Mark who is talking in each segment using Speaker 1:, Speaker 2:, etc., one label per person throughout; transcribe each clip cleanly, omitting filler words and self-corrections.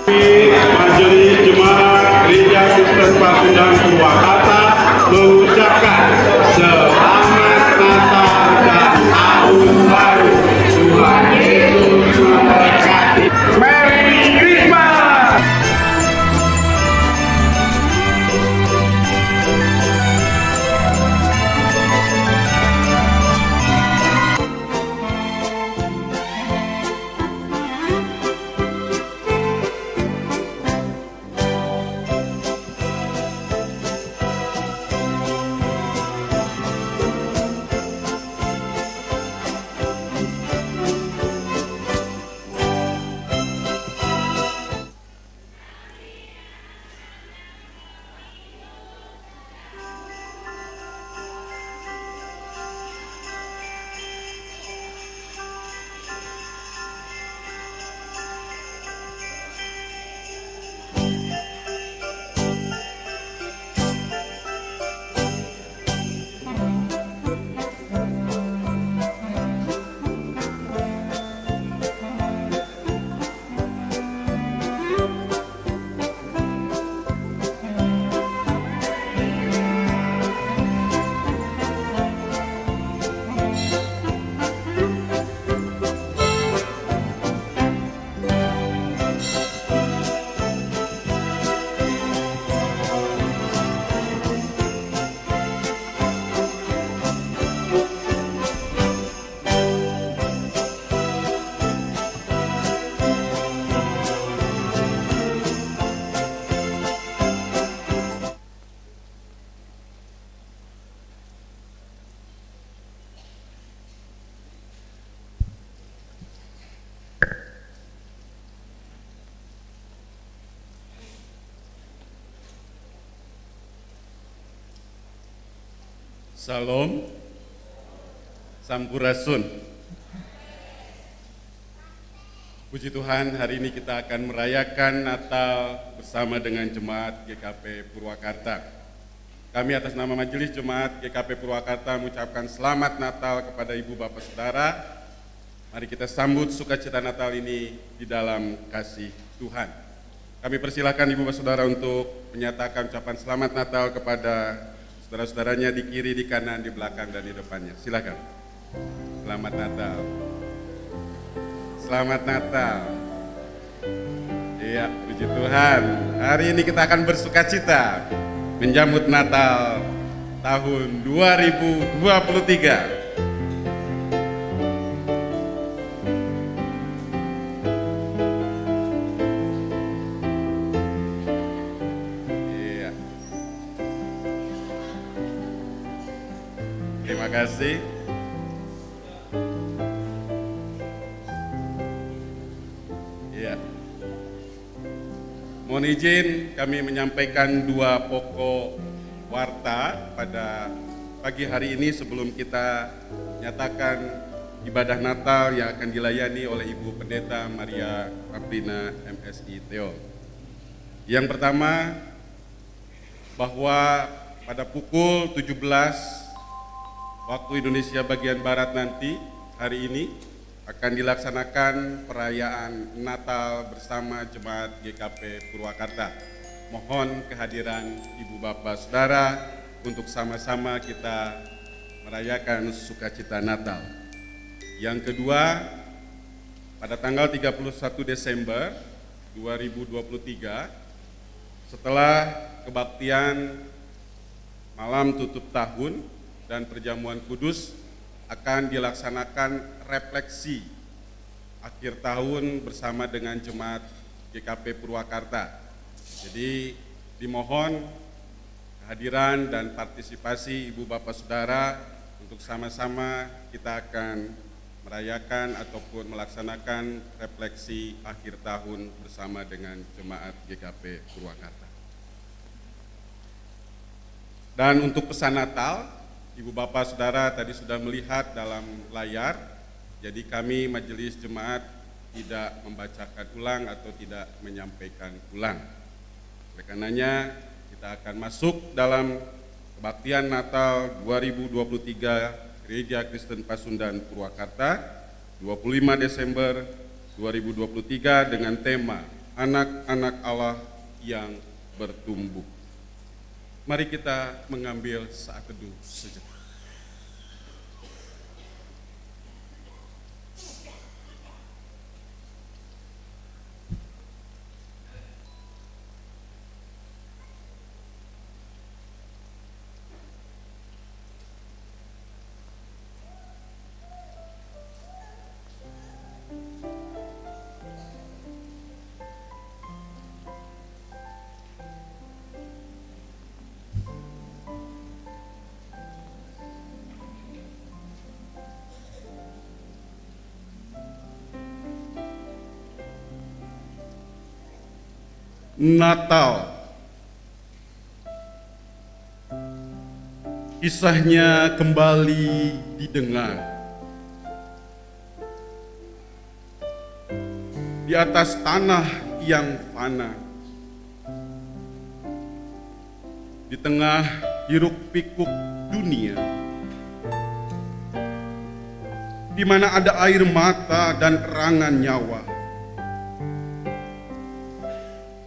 Speaker 1: Majelis Jemaat Gereja Kristen Pasundan Purwakarta mengucapkan selamat Natal dan Tahun Baru. Tuhan Yesus memberkati. Merry Christmas.
Speaker 2: Salam, Sampurasun. Puji Tuhan, hari ini kita akan merayakan Natal bersama dengan Jemaat GKP Purwakarta. Kami atas nama Majelis Jemaat GKP Purwakarta mengucapkan selamat Natal kepada Ibu Bapak Saudara. Mari kita sambut sukacita Natal ini di dalam kasih Tuhan. Kami persilakan Ibu Bapak Saudara untuk menyatakan ucapan selamat Natal kepada saudara-saudaranya di kiri, di kanan, di belakang, dan di depannya. Silakan. Selamat Natal. Selamat Natal. Iya, puji Tuhan. Hari ini kita akan bersukacita menyambut Natal tahun 2023. Terima kasih. Ya. Mohon izin kami menyampaikan dua pokok warta pada pagi hari ini sebelum kita nyatakan ibadah Natal yang akan dilayani oleh Ibu Pendeta Maria Aprina MSI Theo. Yang pertama, bahwa pada pukul 17 waktu Indonesia bagian Barat nanti, hari ini, akan dilaksanakan perayaan Natal bersama Jemaat GKP Purwakarta. Mohon kehadiran Ibu Bapak Saudara untuk sama-sama kita merayakan sukacita Natal. Yang kedua, pada tanggal 31 Desember 2023, setelah kebaktian malam tutup tahun dan perjamuan kudus, akan dilaksanakan refleksi akhir tahun bersama dengan Jemaat GKP Purwakarta. Jadi dimohon kehadiran dan partisipasi Ibu Bapak Saudara untuk sama-sama kita akan merayakan ataupun melaksanakan refleksi akhir tahun bersama dengan Jemaat GKP Purwakarta. Dan untuk pesan Natal, Ibu Bapak Saudara tadi sudah melihat dalam layar, jadi kami Majelis Jemaat tidak membacakan ulang atau tidak menyampaikan ulang. Oleh karenanya kita akan masuk dalam kebaktian Natal 2023 Gereja Kristen Pasundan Purwakarta 25 Desember 2023 dengan tema anak-anak Allah yang bertumbuh. Mari kita mengambil saat teduh sejenak. Natal. Kisahnya kembali didengar. Di atas tanah yang fana. Di tengah hiruk-pikuk dunia. Di mana ada air mata dan erangan nyawa.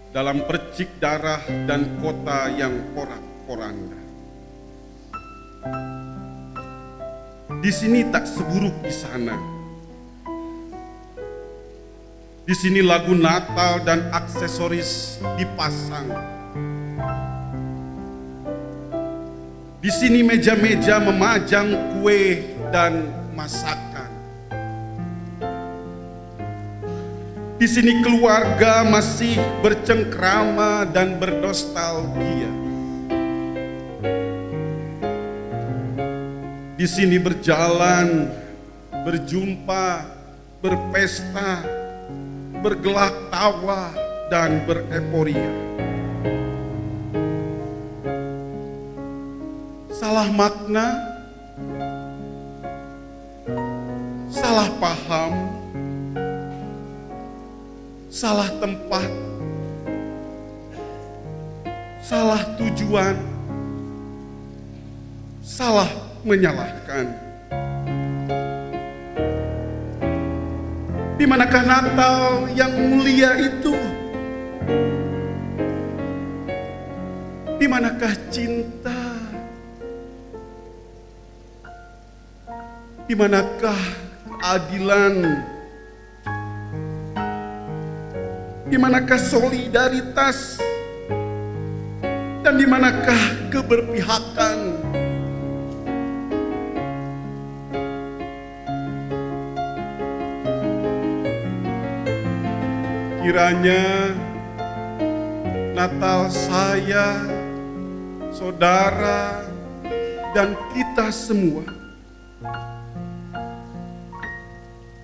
Speaker 2: Dalam percik darah dan kota yang porak-poranda. Di sini tak seburuk di sana. Di sini lagu Natal dan aksesoris dipasang. Di sini meja-meja memajang kue dan masakan. Di sini keluarga masih bercengkrama dan bernostalgia. Di sini berjalan, berjumpa, berpesta, bergelak tawa dan bereporia. Salah makna, salah paham, salah tempat, salah tujuan, salah menyalahkan. Di manakah Natal yang mulia itu? Di manakah cinta? Di manakah keadilan? Di manakah solidaritas? Dan di manakah keberpihakan? Kiranya Natal saya, saudara, dan kita semua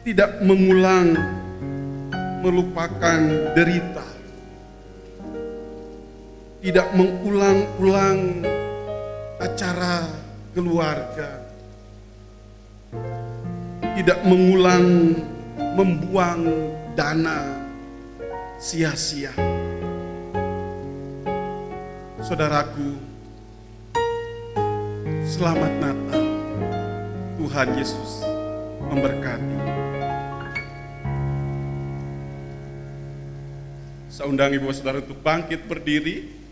Speaker 2: tidak mengulang melupakan derita, tidak mengulang-ulang acara keluarga, tidak mengulang membuang dana sia-sia. Saudaraku, selamat Natal. Tuhan Yesus memberkati. Saya undang ibu saudara untuk bangkit berdiri.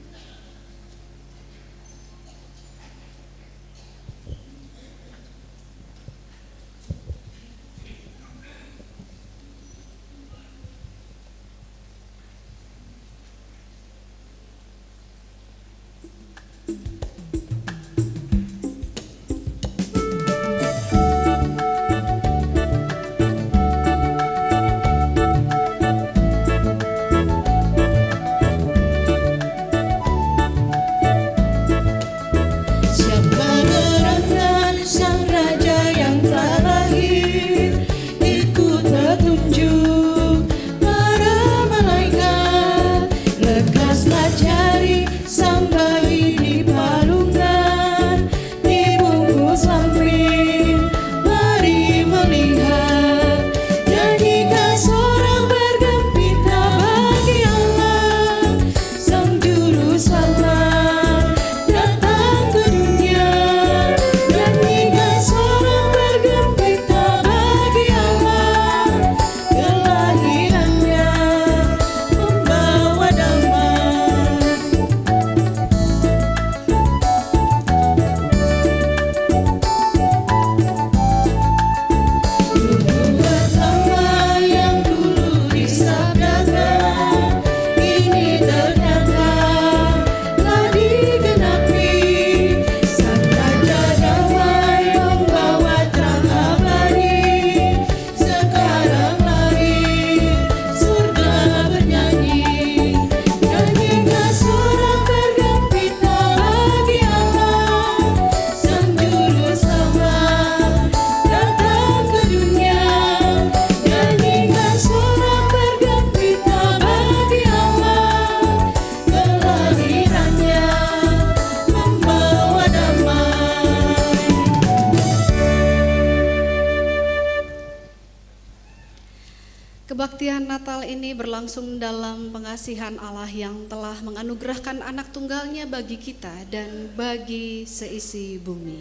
Speaker 3: Kebaktian Natal ini berlangsung dalam pengasihan Allah yang telah menganugerahkan anak tunggalnya bagi kita dan bagi seisi bumi.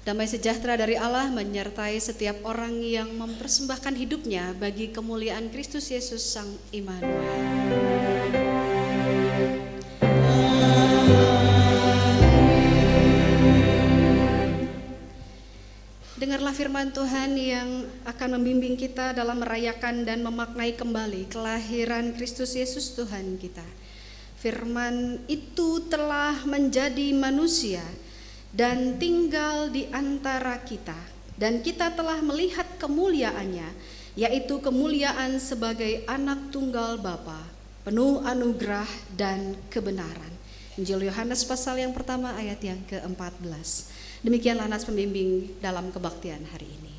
Speaker 3: Damai sejahtera dari Allah menyertai setiap orang yang mempersembahkan hidupnya bagi kemuliaan Kristus Yesus Sang Immanuel. Dengarlah firman Tuhan yang akan membimbing kita dalam merayakan dan memaknai kembali kelahiran Kristus Yesus Tuhan kita. Firman itu telah menjadi manusia dan tinggal di antara kita, dan kita telah melihat kemuliaannya, yaitu kemuliaan sebagai anak tunggal Bapa, penuh anugerah dan kebenaran. Injil Yohanes pasal yang pertama ayat yang ke-14. Demikianlah nas pembimbing dalam kebaktian hari ini.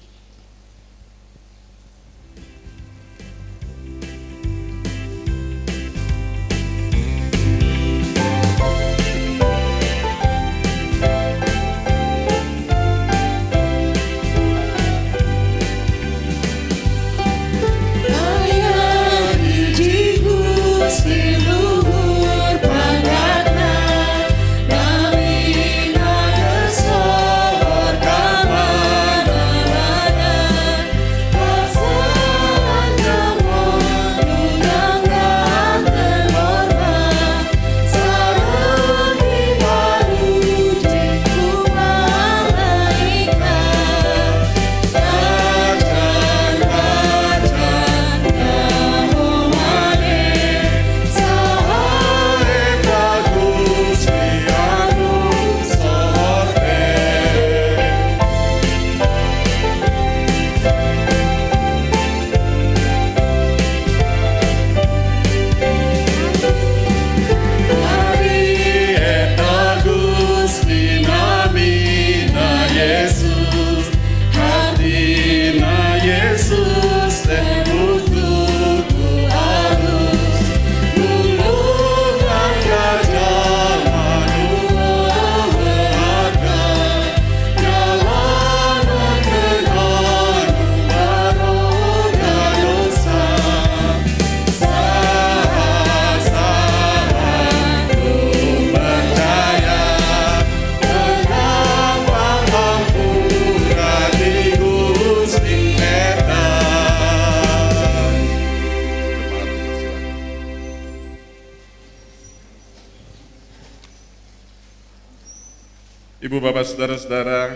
Speaker 2: Ibu, Bapak, Saudara-saudara,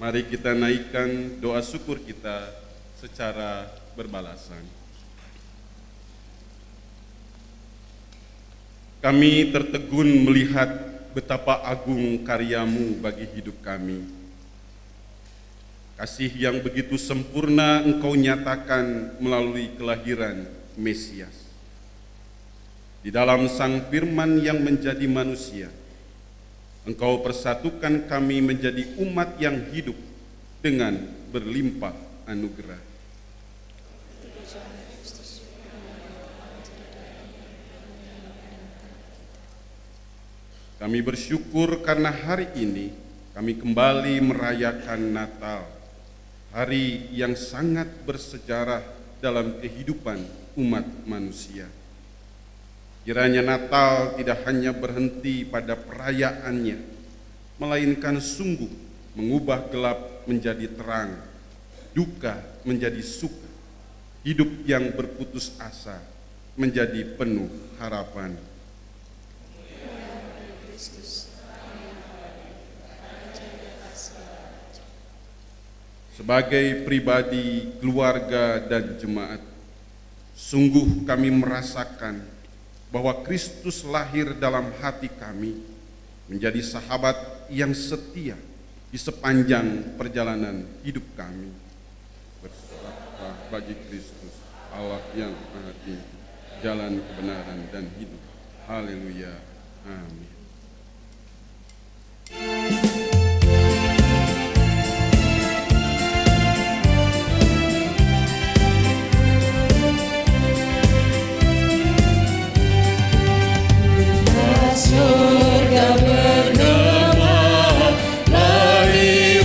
Speaker 2: mari kita naikkan doa syukur kita secara berbalasan. Kami tertegun melihat betapa agung karya-Mu bagi hidup kami. Kasih yang begitu sempurna Engkau nyatakan melalui kelahiran Mesias. Di dalam Sang Firman yang menjadi manusia, Engkau persatukan kami menjadi umat yang hidup dengan berlimpah anugerah. Kami bersyukur karena hari ini kami kembali merayakan Natal, hari yang sangat bersejarah dalam kehidupan umat manusia. Kiranya Natal tidak hanya berhenti pada perayaannya, melainkan sungguh mengubah gelap menjadi terang, duka menjadi suka, hidup yang berputus asa menjadi penuh harapan. Sebagai pribadi, keluarga, dan jemaat, sungguh kami merasakan bahwa Kristus lahir dalam hati kami, menjadi sahabat yang setia di sepanjang perjalanan hidup kami. Berserah bagi Kristus, Allah yang Maha Tinggi, jalan kebenaran dan hidup. Haleluya. Amin.
Speaker 4: Surga bergema, lahir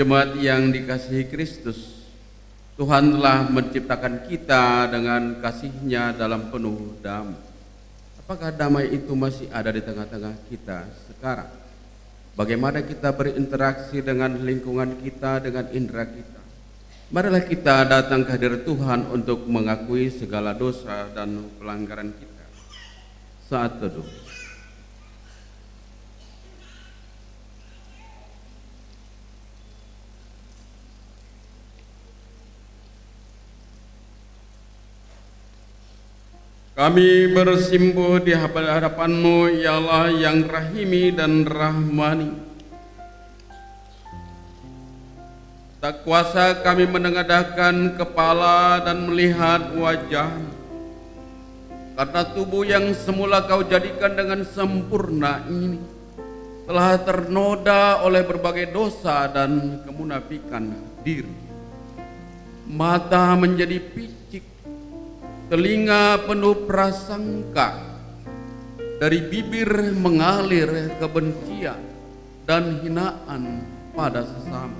Speaker 4: Jemaat yang dikasihi Kristus, Tuhan telah menciptakan kita dengan kasih-Nya dalam penuh damai. Apakah damai itu masih ada di tengah-tengah kita sekarang? Bagaimana kita berinteraksi dengan lingkungan kita, dengan indera kita? Marilah kita datang ke hadirat Tuhan untuk mengakui segala dosa dan pelanggaran kita. Saat teduh. Kami bersimpuh di hadapan-Mu, ya Allah yang rahimi dan rahmani. Tak kuasa kami menengadahkan kepala dan melihat wajah, karena tubuh yang semula Kau jadikan dengan sempurna ini telah ternoda oleh berbagai dosa dan kemunafikan diri. Mata menjadi picik, telinga penuh prasangka, dari bibir mengalir kebencian dan hinaan pada sesama.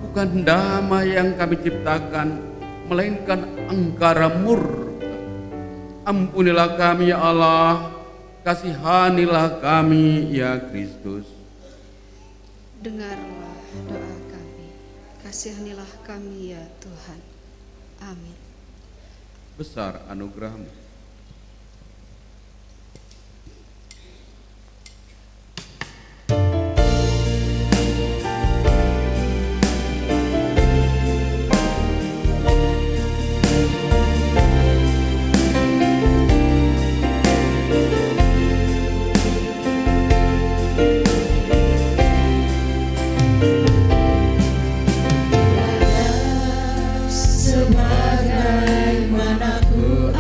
Speaker 4: Bukan damai yang kami ciptakan, melainkan angkara murka. Ampunilah kami ya Allah, kasihanilah kami ya Kristus.
Speaker 3: Dengarlah doa kami, kasihanilah kami ya Tuhan. Amin.
Speaker 4: Besar anugerah-Mu.
Speaker 5: Sebagaimana ku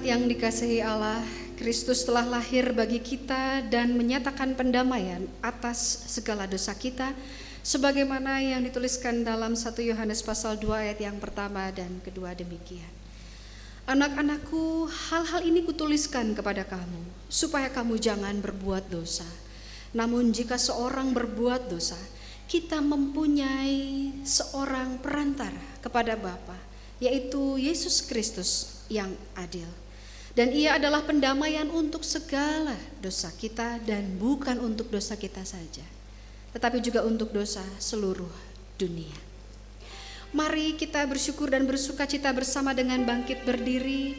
Speaker 3: yang dikasihi Allah, Kristus telah lahir bagi kita dan menyatakan pendamaian atas segala dosa kita, sebagaimana yang dituliskan dalam 1 Yohanes pasal 2 ayat yang pertama dan kedua demikian. Anak-anakku, hal-hal ini kutuliskan kepada kamu, supaya kamu jangan berbuat dosa. Namun jika seorang berbuat dosa, kita mempunyai seorang perantara kepada Bapa, yaitu Yesus Kristus yang adil. Dan ia adalah pendamaian untuk segala dosa kita, dan bukan untuk dosa kita saja, tetapi juga untuk dosa seluruh dunia. Mari kita bersyukur dan bersukacita bersama dengan bangkit berdiri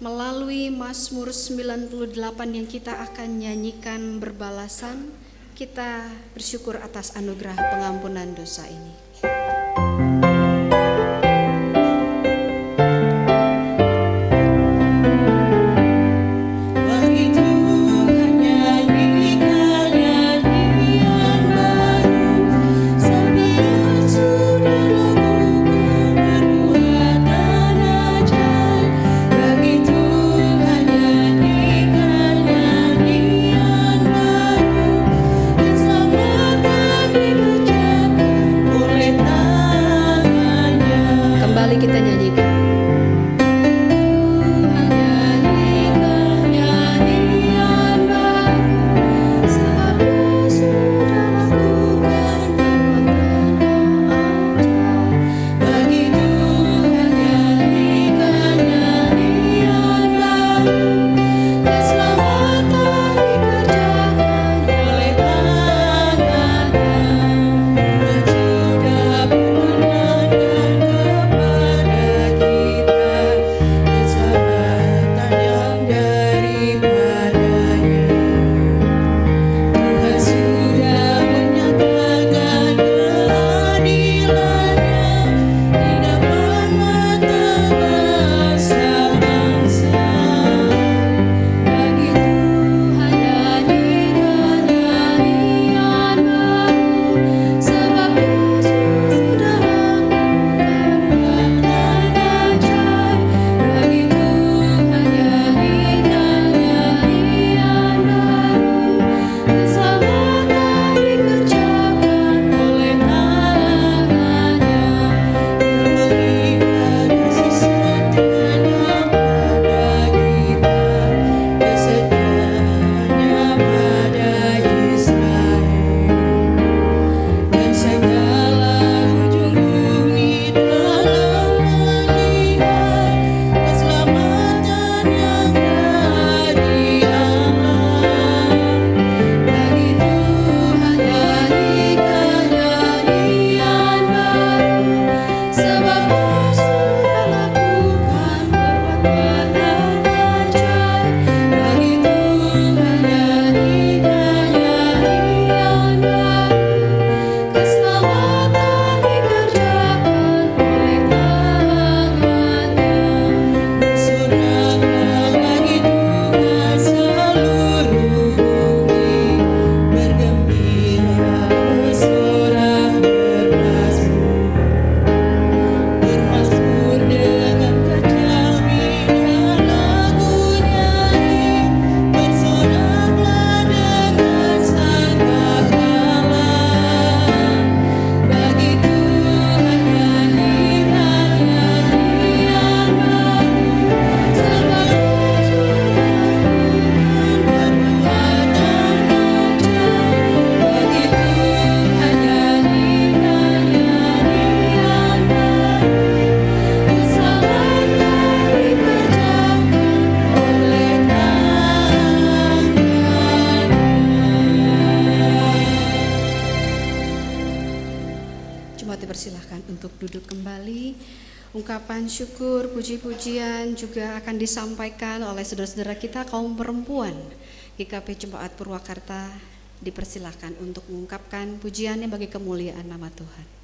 Speaker 3: melalui Mazmur 98 yang kita akan nyanyikan berbalasan. Kita bersyukur atas anugerah pengampunan dosa ini. Ungkapan syukur, puji-pujian juga akan disampaikan oleh saudara-saudara kita kaum perempuan GKP Jemaat Purwakarta. Dipersilahkan untuk mengungkapkan pujiannya bagi kemuliaan nama Tuhan.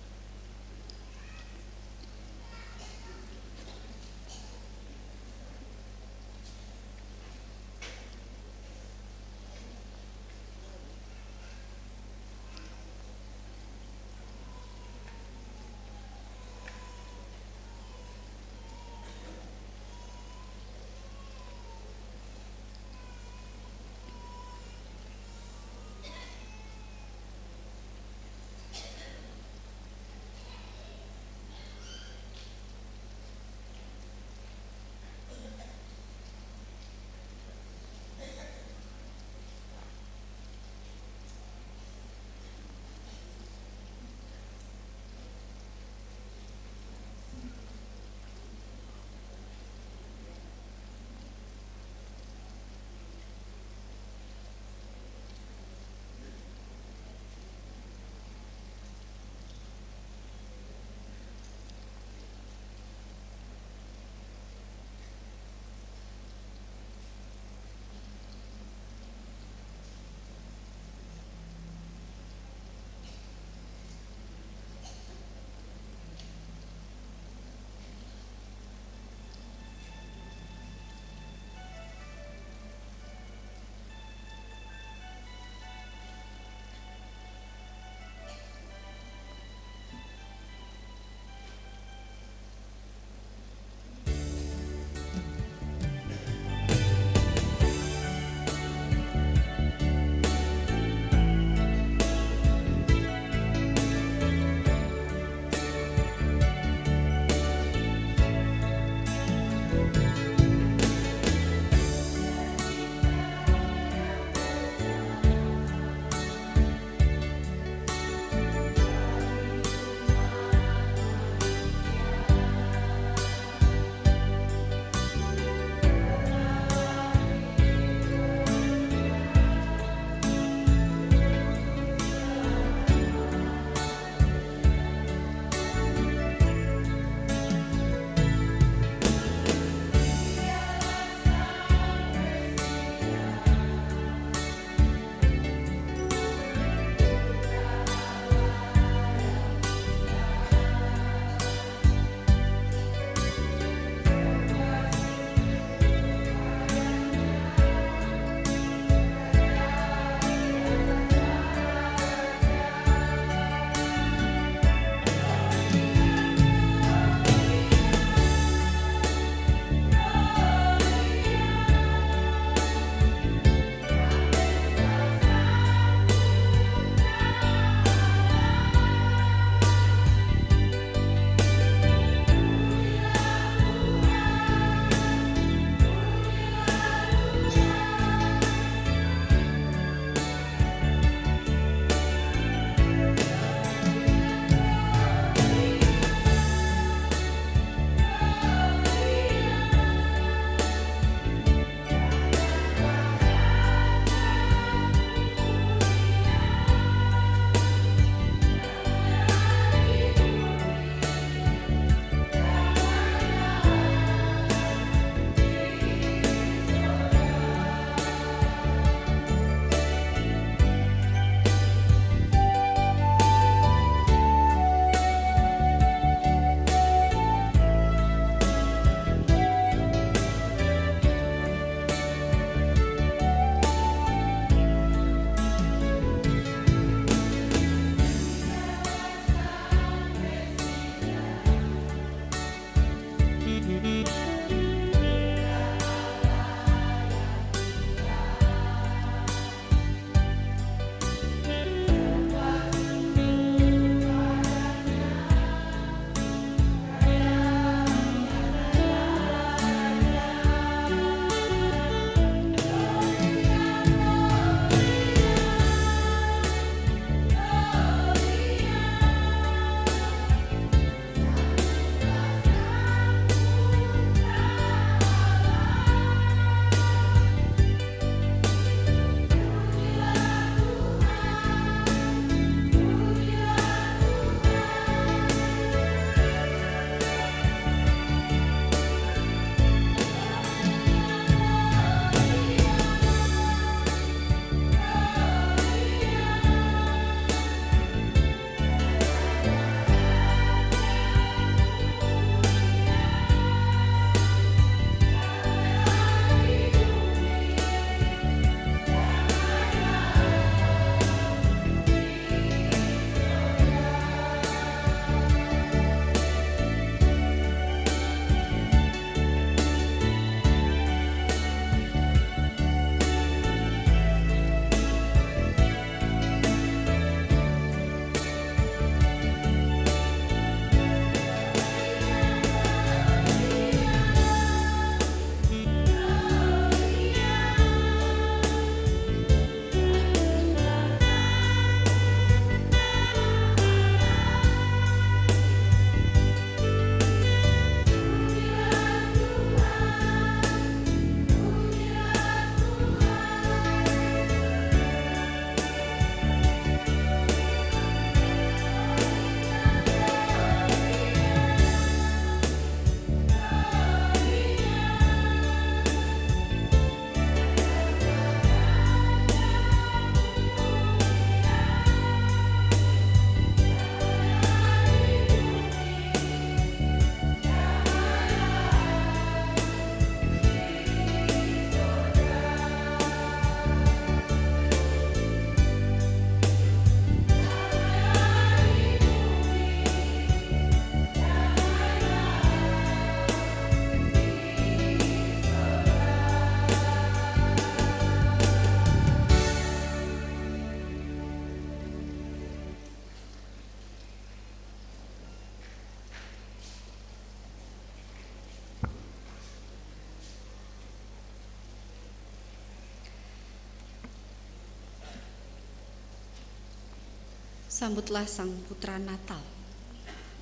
Speaker 3: Sambutlah Sang Putra Natal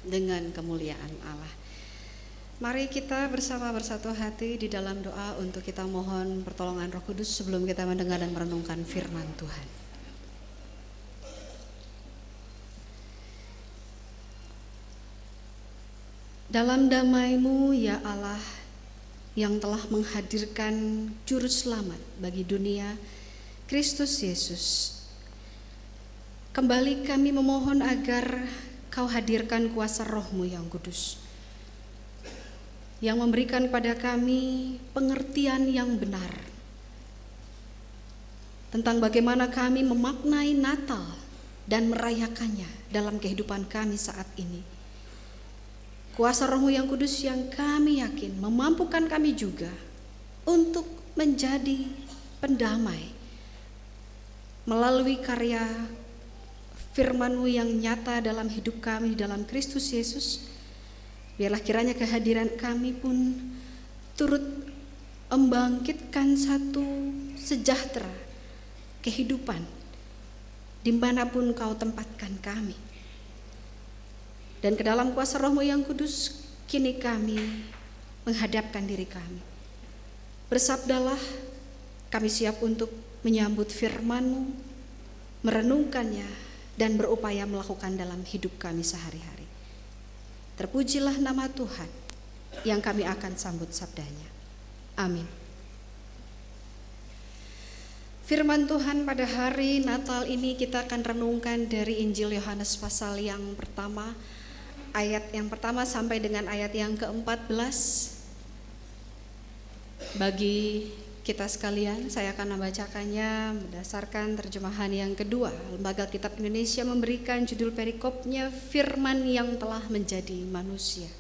Speaker 3: dengan kemuliaan Allah. Mari kita bersama bersatu hati di dalam doa untuk kita mohon pertolongan Roh Kudus sebelum kita mendengar dan merenungkan firman Tuhan. Dalam damai-Mu ya Allah yang telah menghadirkan juru selamat bagi dunia, Kristus Yesus, kembali kami memohon agar Kau hadirkan kuasa Roh-Mu yang kudus, yang memberikan kepada kami pengertian yang benar tentang bagaimana kami memaknai Natal dan merayakannya dalam kehidupan kami saat ini. Kuasa Roh-Mu yang kudus yang kami yakin memampukan kami juga untuk menjadi pendamai melalui karya firman-Mu yang nyata dalam hidup kami dalam Kristus Yesus. Biarlah kiranya kehadiran kami pun turut membangkitkan satu sejahtera kehidupan dimanapun Kau tempatkan kami. Dan ke dalam kuasa Roh-Mu yang kudus, kini kami menghadapkan diri kami. Bersabdalah, kami siap untuk menyambut firman-Mu, merenungkannya, dan berupaya melakukan dalam hidup kami sehari-hari. Terpujilah nama Tuhan yang kami akan sambut sabdanya. Amin. Firman Tuhan pada hari Natal ini kita akan renungkan dari Injil Yohanes pasal yang pertama, ayat yang pertama sampai dengan ayat yang ke-14. Bagi kita sekalian, saya akan membacakannya berdasarkan terjemahan yang kedua. Lembaga Kitab Indonesia memberikan judul perikopnya Firman yang telah menjadi manusia.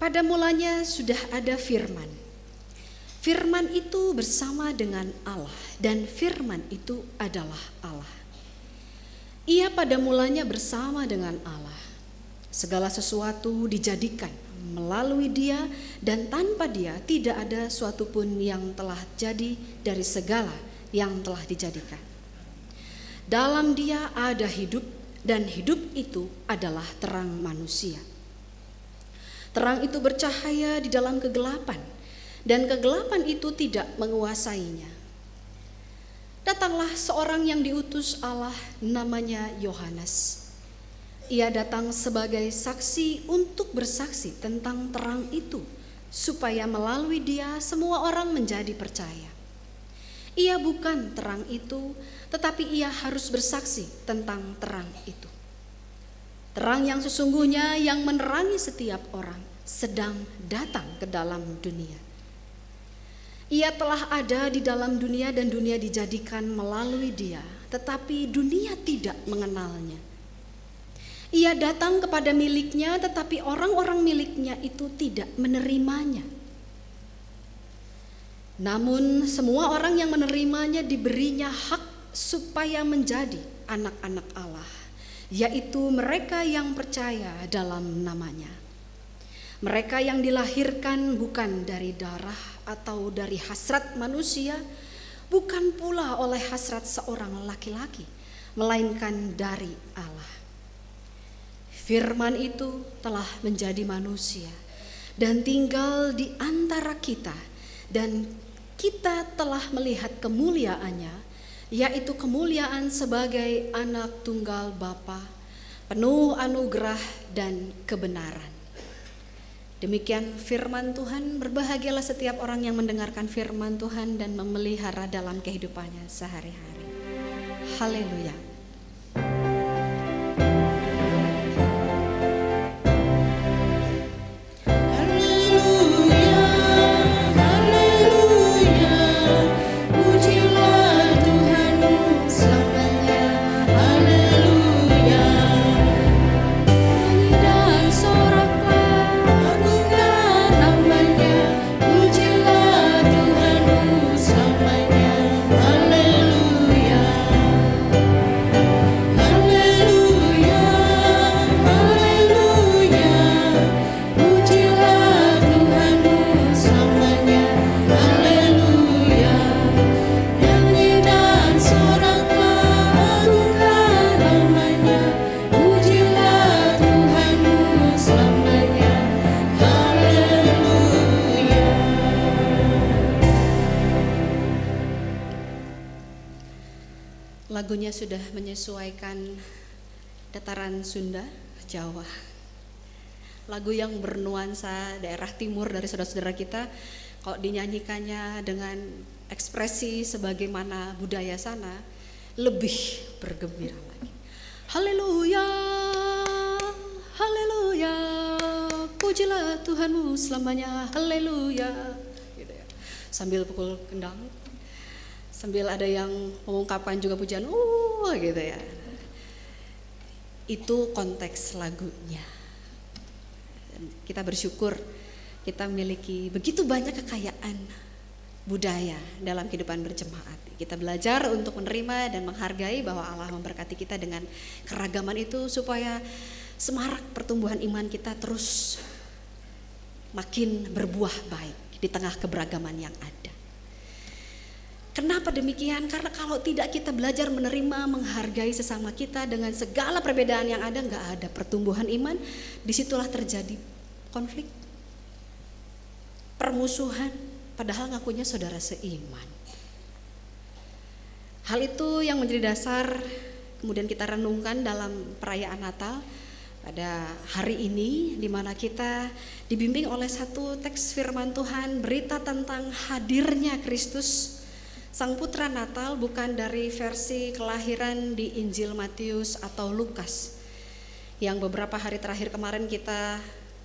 Speaker 3: Pada mulanya sudah ada firman. Firman itu bersama dengan Allah, dan firman itu adalah Allah. Ia pada mulanya bersama dengan Allah. Segala sesuatu dijadikan melalui Dia, dan tanpa Dia tidak ada suatu pun yang telah jadi dari segala yang telah dijadikan. Dalam Dia ada hidup, dan hidup itu adalah terang manusia. Terang itu bercahaya di dalam kegelapan, dan kegelapan itu tidak menguasainya. Datanglah seorang yang diutus Allah, namanya Yohanes. Ia datang sebagai saksi untuk bersaksi tentang terang itu, supaya melalui Dia semua orang menjadi percaya. Ia bukan terang itu, tetapi ia harus bersaksi tentang terang itu. Terang yang sesungguhnya yang menerangi setiap orang sedang datang ke dalam dunia. Ia telah ada di dalam dunia, dan dunia dijadikan melalui Dia, tetapi dunia tidak mengenalnya. Ia datang kepada miliknya, tetapi orang-orang miliknya itu tidak menerimanya. Namun semua orang yang menerimanya diberinya hak supaya menjadi anak-anak Allah, yaitu mereka yang percaya dalam namanya. Mereka yang dilahirkan bukan dari darah atau dari hasrat manusia, bukan pula oleh hasrat seorang laki-laki, melainkan dari Allah. Firman itu telah menjadi manusia dan tinggal di antara kita, dan kita telah melihat kemuliaannya, yaitu kemuliaan sebagai anak tunggal Bapa, penuh anugerah dan kebenaran. Demikian firman Tuhan. Berbahagialah setiap orang yang mendengarkan firman Tuhan dan memelihara dalam kehidupannya sehari-hari. Haleluya.
Speaker 5: Haleluya.
Speaker 3: Lagunya sudah menyesuaikan dataran Sunda, Jawa. Lagu yang bernuansa daerah timur dari saudara-saudara kita, kalau dinyanyikannya dengan ekspresi sebagaimana budaya sana, lebih bergembira lagi. Haleluya, haleluya, pujilah Tuhanmu selamanya, haleluya. Gitu ya. Sambil pukul kendang, sambil ada yang mengungkapkan juga pujian, gitu ya. Itu konteks lagunya. Dan kita bersyukur kita memiliki begitu banyak kekayaan budaya dalam kehidupan berjemaat. Kita belajar untuk menerima dan menghargai bahwa Allah memberkati kita dengan keragaman itu supaya semarak pertumbuhan iman kita terus makin berbuah baik di tengah keberagaman yang ada. Kenapa demikian? Karena kalau tidak kita belajar menerima, menghargai sesama kita dengan segala perbedaan yang ada, nggak ada pertumbuhan iman. Disitulah terjadi konflik, permusuhan, padahal ngakunya saudara seiman. Hal itu yang menjadi dasar kemudian kita renungkan dalam perayaan Natal pada hari ini, di mana kita dibimbing oleh satu teks firman Tuhan, berita tentang hadirnya Kristus Sang Putra Natal, bukan dari versi kelahiran di Injil Matius atau Lukas, yang beberapa hari terakhir kemarin kita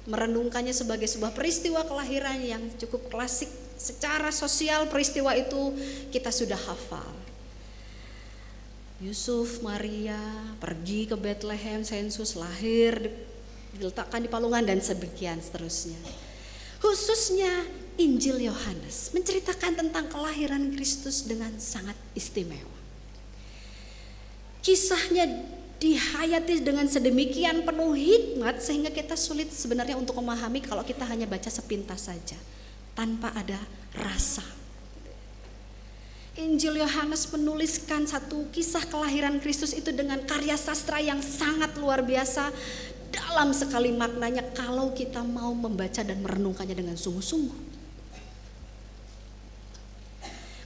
Speaker 3: merenungkannya sebagai sebuah peristiwa kelahiran yang cukup klasik. Secara sosial peristiwa itu kita sudah hafal. Yusuf, Maria pergi ke Bethlehem, sensus, lahir, diletakkan di palungan dan sebagian seterusnya. Khususnya Injil Yohanes menceritakan tentang kelahiran Kristus dengan sangat istimewa. Kisahnya dihayati dengan sedemikian penuh hikmat sehingga kita sulit sebenarnya untuk memahami kalau kita hanya baca sepintas saja tanpa ada rasa. Injil Yohanes menuliskan satu kisah kelahiran Kristus itu dengan karya sastra yang sangat luar biasa, dalam sekali maknanya kalau kita mau membaca dan merenungkannya dengan sungguh-sungguh.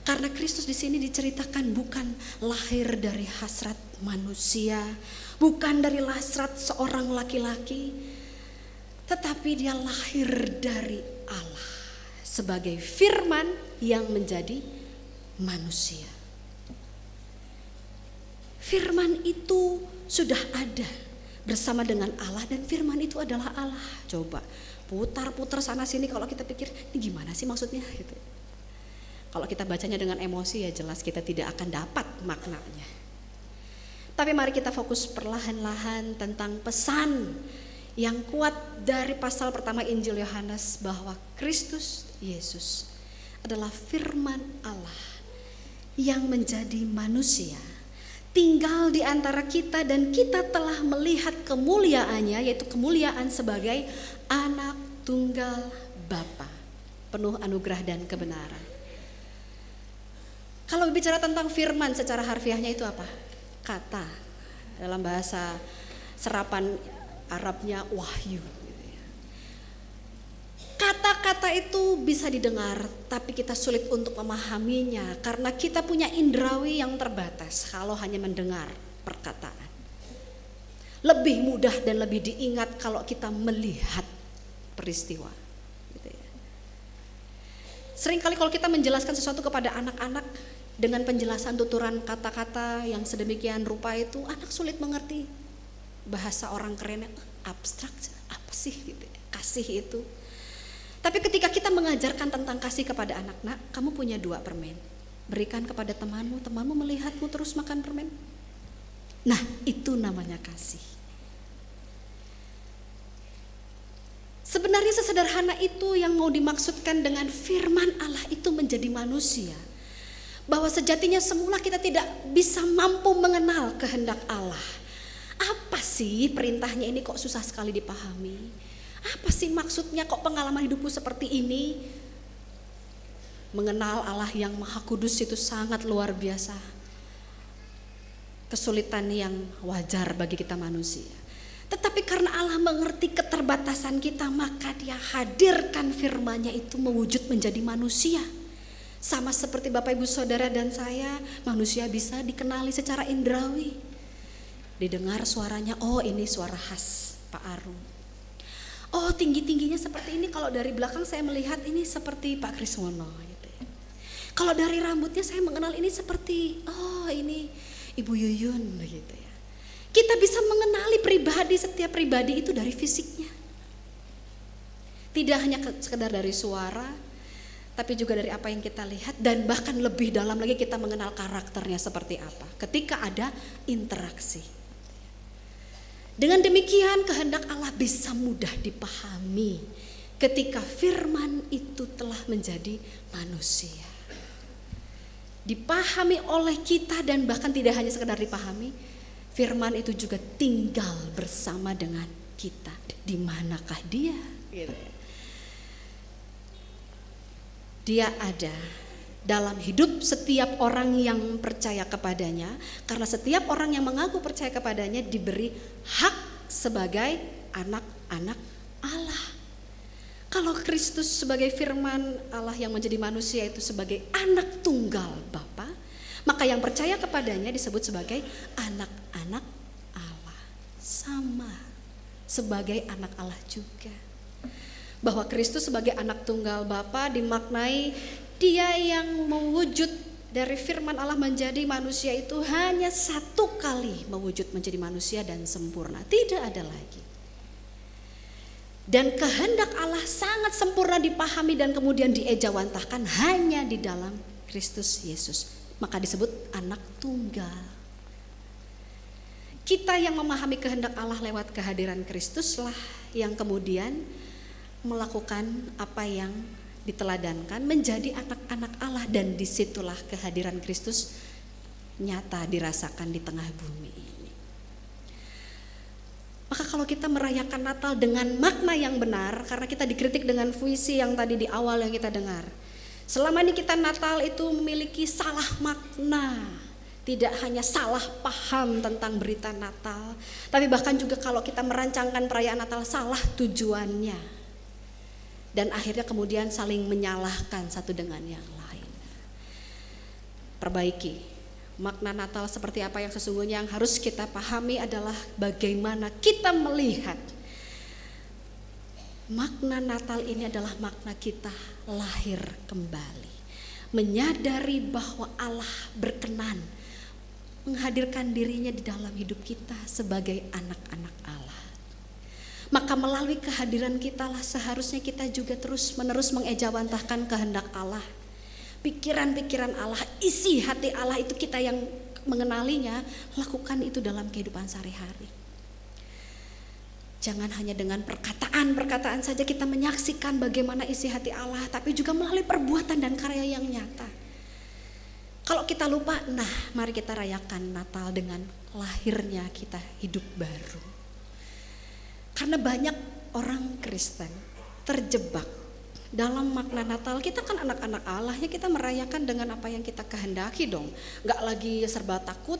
Speaker 3: Karena Kristus di sini diceritakan bukan lahir dari hasrat manusia, bukan dari hasrat seorang laki-laki, tetapi dia lahir dari Allah sebagai firman yang menjadi manusia. Firman itu sudah ada bersama dengan Allah dan firman itu adalah Allah. Coba putar-putar sana sini kalau kita pikir ini gimana sih maksudnya gitu. Kalau kita bacanya dengan emosi ya jelas kita tidak akan dapat maknanya. Tapi mari kita fokus perlahan-lahan tentang pesan yang kuat dari pasal pertama Injil Yohanes bahwa Kristus Yesus adalah firman Allah yang menjadi manusia, tinggal di antara kita dan kita telah melihat kemuliaannya, yaitu kemuliaan sebagai anak tunggal Bapa, penuh anugerah dan kebenaran. Kalau bicara tentang firman secara harfiahnya itu apa? Kata, dalam bahasa serapan Arabnya wahyu. Kata-kata itu bisa didengar, tapi kita sulit untuk memahaminya karena kita punya indrawi yang terbatas kalau hanya mendengar perkataan. Lebih mudah dan lebih diingat kalau kita melihat peristiwa. Gitu ya. Seringkali kalau kita menjelaskan sesuatu kepada anak-anak dengan penjelasan tuturan kata-kata yang sedemikian rupa itu, anak sulit mengerti. Bahasa orang kerennya abstrak, apa sih gitu ya, kasih itu. Tapi ketika kita mengajarkan tentang kasih kepada anak, nak, kamu punya 2 permen. Berikan kepada temanmu, temanmu melihatmu terus makan permen. Nah, itu namanya kasih. Sebenarnya sesederhana itu yang mau dimaksudkan dengan firman Allah itu menjadi manusia. Bahwa sejatinya semula kita tidak bisa mampu mengenal kehendak Allah. Apa sih perintahnya ini kok susah sekali dipahami? Apa sih maksudnya kok pengalaman hidupku seperti ini? Mengenal Allah yang Maha Kudus itu sangat luar biasa. Kesulitan yang wajar bagi kita manusia. Tetapi karena Allah mengerti keterbatasan kita, maka Dia hadirkan firman-Nya itu mewujud menjadi manusia. Sama seperti Bapak Ibu Saudara dan saya, manusia bisa dikenali secara indrawi. Didengar suaranya, oh ini suara khas Pak Arum. Oh tinggi-tingginya seperti ini, kalau dari belakang saya melihat ini seperti Pak Kriswono gitu ya. Kalau dari rambutnya saya mengenal ini seperti, oh ini Ibu Yuyun begitu ya. Kita bisa mengenali pribadi, setiap pribadi itu dari fisiknya. Tidak hanya sekedar dari suara, tapi juga dari apa yang kita lihat, dan bahkan lebih dalam lagi kita mengenal karakternya seperti apa ketika ada interaksi. Dengan demikian kehendak Allah bisa mudah dipahami ketika firman itu telah menjadi manusia. Dipahami oleh kita, dan bahkan tidak hanya sekedar dipahami, firman itu juga tinggal bersama dengan kita. Di manakah dia? Gitu ya. Dia ada dalam hidup setiap orang yang percaya kepadanya, karena setiap orang yang mengaku percaya kepadanya diberi hak sebagai anak-anak Allah. Kalau Kristus sebagai firman Allah yang menjadi manusia itu sebagai anak tunggal Bapa, maka yang percaya kepadanya disebut sebagai anak-anak Allah. Sama sebagai anak Allah juga. Bahwa Kristus sebagai anak tunggal Bapa dimaknai dia yang mewujud dari firman Allah menjadi manusia itu hanya satu kali mewujud menjadi manusia dan sempurna. Tidak ada lagi. Dan kehendak Allah sangat sempurna dipahami dan kemudian diejawantahkan hanya di dalam Kristus Yesus. Maka disebut anak tunggal. Kita yang memahami kehendak Allah lewat kehadiran Kristuslah yang kemudian melakukan apa yang diteladankan, menjadi anak-anak Allah, dan disitulah kehadiran Kristus nyata dirasakan di tengah bumi ini. Maka kalau kita merayakan Natal dengan makna yang benar, karena kita dikritik dengan puisi yang tadi di awal yang kita dengar, selama ini kita Natal itu memiliki salah makna, tidak hanya salah paham tentang berita Natal, tapi bahkan juga kalau kita merancangkan perayaan Natal salah tujuannya. Dan akhirnya kemudian saling menyalahkan satu dengan yang lain. Perbaiki makna Natal seperti apa yang sesungguhnya. Yang harus kita pahami adalah bagaimana kita melihat makna Natal ini adalah makna kita lahir kembali, menyadari bahwa Allah berkenan menghadirkan dirinya di dalam hidup kita sebagai anak-anak Allah. Maka melalui kehadiran kita lah seharusnya kita juga terus menerus mengejawantahkan kehendak Allah. Pikiran-pikiran Allah, isi hati Allah itu kita yang mengenalinya, lakukan itu dalam kehidupan sehari-hari. Jangan hanya dengan perkataan-perkataan saja kita menyaksikan bagaimana isi hati Allah, tapi juga melalui perbuatan dan karya yang nyata. Kalau kita lupa, nah mari kita rayakan Natal dengan lahirnya kita hidup baru. Karena banyak orang Kristen terjebak dalam makna Natal. Kita kan anak-anak Allah, ya kita merayakan dengan apa yang kita kehendaki dong. Gak lagi serba takut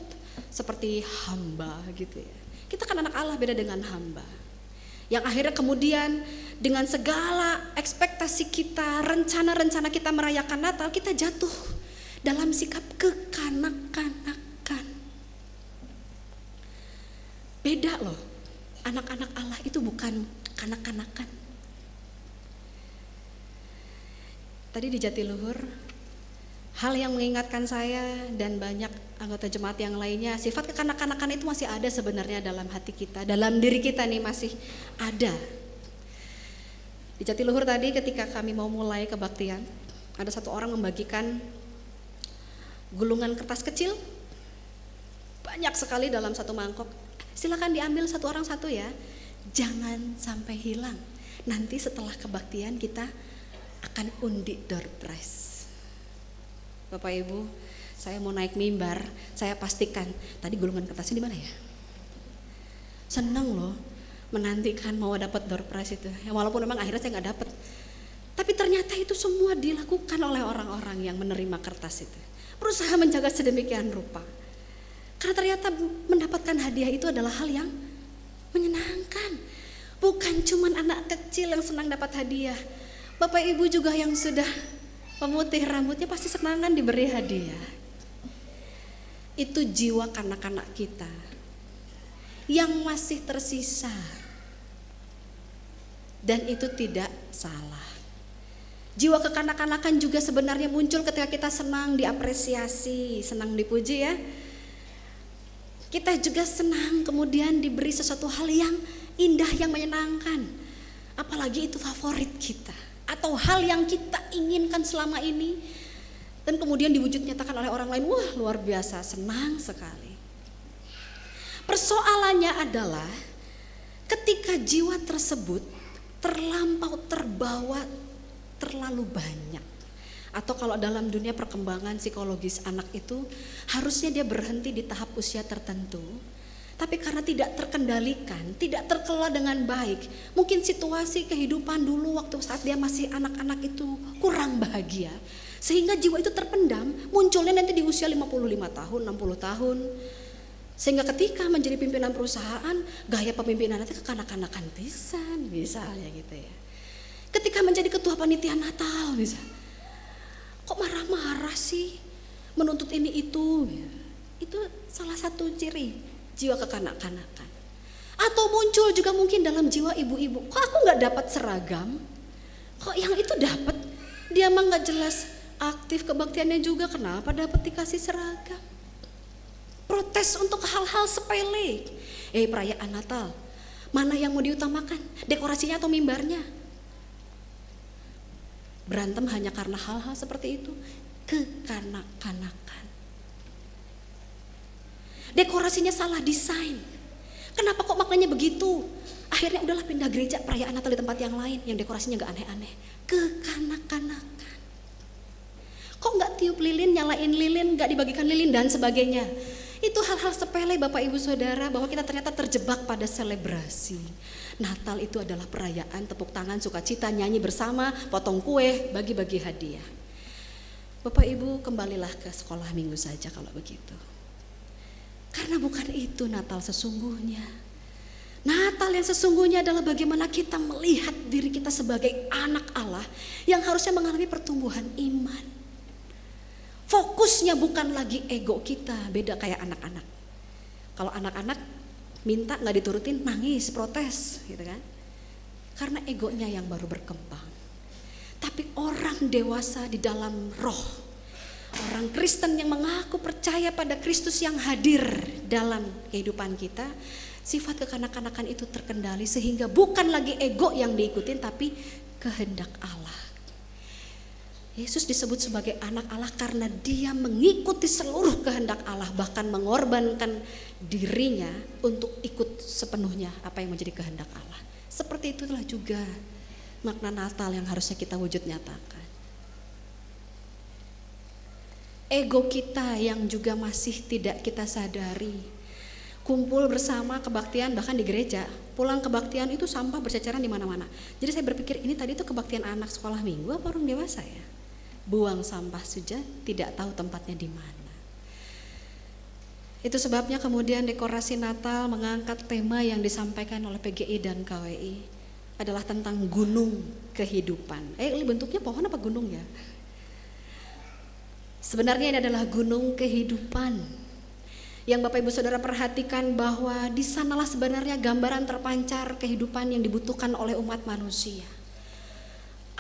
Speaker 3: seperti hamba gitu ya. Kita kan anak Allah, beda dengan hamba. Yang akhirnya kemudian dengan segala ekspektasi kita, rencana-rencana kita merayakan Natal, kita jatuh dalam sikap kekanak-kanakan. Beda loh. Anak-anak Allah itu bukan kanak-kanakan. Tadi di Jatiluhur, hal yang mengingatkan saya dan banyak anggota jemaat yang lainnya, sifat kekanak-kanakan itu masih ada sebenarnya dalam hati kita, dalam diri kita nih masih ada. Di Jatiluhur tadi ketika kami mau mulai kebaktian, ada satu orang membagikan gulungan kertas kecil, banyak sekali dalam satu mangkok. Silakan diambil satu orang satu ya, jangan sampai hilang. Nanti setelah kebaktian kita akan undi door prize. Bapak Ibu, saya mau naik mimbar, saya pastikan tadi gulungan kertasnya di mana ya? Seneng loh, menantikan mau dapat door prize itu. Ya, walaupun memang akhirnya saya nggak dapat, tapi ternyata itu semua dilakukan oleh orang-orang yang menerima kertas itu. Berusaha menjaga sedemikian rupa. Karena ternyata mendapatkan hadiah itu adalah hal yang menyenangkan. Bukan cuma anak kecil yang senang dapat hadiah. Bapak Ibu juga yang sudah Pemutih rambutnya pasti senang kan diberi hadiah. Itu jiwa kanak-kanak kita yang masih tersisa. Dan itu tidak salah. Jiwa kekanak-kanakan juga sebenarnya muncul ketika kita senang diapresiasi, senang dipuji ya. Kita juga senang kemudian diberi sesuatu hal yang indah, yang menyenangkan. Apalagi itu favorit kita. Atau hal yang kita inginkan selama ini. Dan kemudian diwujud nyatakan oleh orang lain, wah luar biasa, senang sekali. Persoalannya adalah ketika jiwa tersebut terlampau terbawa terlalu banyak. Atau kalau dalam dunia perkembangan psikologis anak itu harusnya dia berhenti di tahap usia tertentu. Tapi karena tidak terkendalikan, tidak terkelola dengan baik, mungkin situasi kehidupan dulu waktu saat dia masih anak-anak itu kurang bahagia, sehingga jiwa itu terpendam, munculnya nanti di usia 55 tahun, 60 tahun. Sehingga ketika menjadi pimpinan perusahaan, gaya pemimpinan nanti kekanak-kanakan pisan misalnya gitu ya. Ketika menjadi ketua panitia Natal misalnya, kok marah-marah sih, menuntut ini itu. Itu salah satu ciri jiwa kekanak-kanakan. Atau muncul juga mungkin dalam jiwa ibu-ibu, kok aku gak dapat seragam, kok yang itu dapat, dia mah gak jelas aktif kebaktiannya juga, kenapa dapat dikasih seragam. Protes untuk hal-hal sepele. Perayaan Natal, mana yang mau diutamakan, dekorasinya atau mimbarnya? Berantem hanya karena hal-hal seperti itu, kekanak-kanakan. Dekorasinya salah desain. Kenapa kok maknanya begitu? Akhirnya udahlah pindah gereja, perayaan Natal di tempat yang lain yang dekorasinya gak aneh-aneh. Kekanak-kanakan. Kok gak tiup lilin, nyalain lilin, gak dibagikan lilin dan sebagainya. Itu hal-hal sepele Bapak Ibu Saudara, bahwa kita ternyata terjebak pada selebrasi. Natal itu adalah perayaan, tepuk tangan, sukacita, nyanyi bersama, potong kue, bagi-bagi hadiah. Bapak Ibu kembalilah ke sekolah minggu saja kalau begitu. Karena bukan itu Natal sesungguhnya. Natal yang sesungguhnya adalah bagaimana kita melihat diri kita sebagai anak Allah yang harusnya mengalami pertumbuhan iman. Fokusnya bukan lagi ego kita, beda kayak anak-anak. Kalau anak-anak minta gak diturutin, nangis, protes gitu kan. Karena egonya yang baru berkembang. Tapi orang dewasa di dalam roh, orang Kristen yang mengaku percaya pada Kristus yang hadir dalam kehidupan kita, sifat kekanak-kanakan itu terkendali sehingga bukan lagi ego yang diikutin tapi kehendak Allah. Yesus disebut sebagai anak Allah karena dia mengikuti seluruh kehendak Allah, bahkan mengorbankan dirinya untuk ikut sepenuhnya apa yang menjadi kehendak Allah. Seperti itulah juga makna Natal yang harusnya kita wujud nyatakan. Ego kita yang juga masih tidak kita sadari. Kumpul bersama kebaktian bahkan di gereja, pulang kebaktian itu sampah berceceran di mana-mana. Jadi saya berpikir ini tadi tuh kebaktian anak sekolah minggu apa orang dewasa ya? Buang sampah saja tidak tahu tempatnya di mana. Itu sebabnya kemudian dekorasi Natal mengangkat tema yang disampaikan oleh PGI dan KWI adalah tentang gunung kehidupan. Bentuknya pohon apa gunung ya? Sebenarnya ini adalah gunung kehidupan. Yang Bapak Ibu Saudara perhatikan bahwa di sanalah sebenarnya gambaran terpancar kehidupan yang dibutuhkan oleh umat manusia.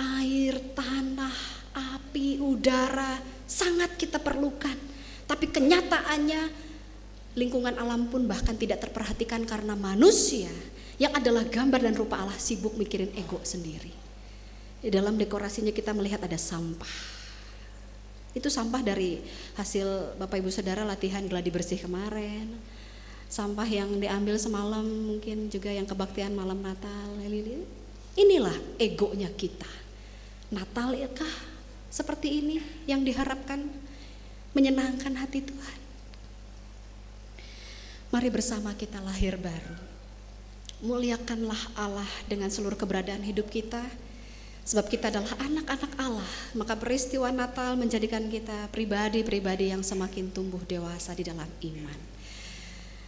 Speaker 3: Air, tanah, api, udara sangat kita perlukan. Tapi kenyataannya lingkungan alam pun bahkan tidak terperhatikan karena manusia yang adalah gambar dan rupa Allah sibuk mikirin ego sendiri. Di dalam dekorasinya kita melihat ada sampah. Itu sampah dari hasil Bapak Ibu Saudara latihan gladi bersih kemarin. Sampah yang diambil semalam, mungkin juga yang kebaktian malam Natal. Inilah egonya kita. Natal ya kah seperti ini yang diharapkan menyenangkan hati Tuhan. Mari bersama kita lahir baru. Muliakanlah Allah dengan seluruh keberadaan hidup kita. Sebab kita adalah anak-anak Allah, maka peristiwa Natal menjadikan kita pribadi-pribadi yang semakin tumbuh dewasa di dalam iman.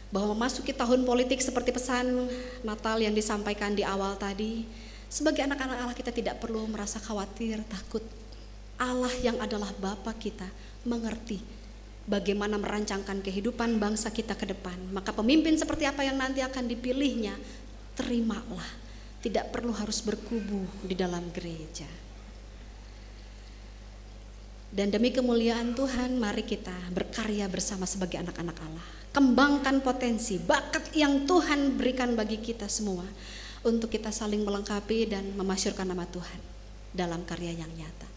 Speaker 3: Bahwa memasuki tahun politik seperti pesan Natal yang disampaikan di awal tadi, sebagai anak-anak Allah kita tidak perlu merasa khawatir, takut. Allah yang adalah Bapa kita mengerti bagaimana merancangkan kehidupan bangsa kita ke depan. Maka pemimpin seperti apa yang nanti akan dipilihnya, terimalah. Tidak perlu harus berkubu di dalam gereja. Dan demi kemuliaan Tuhan, mari kita berkarya bersama sebagai anak-anak Allah. Kembangkan potensi, bakat yang Tuhan berikan bagi kita semua, untuk kita saling melengkapi dan memasyurkan nama Tuhan dalam karya yang nyata.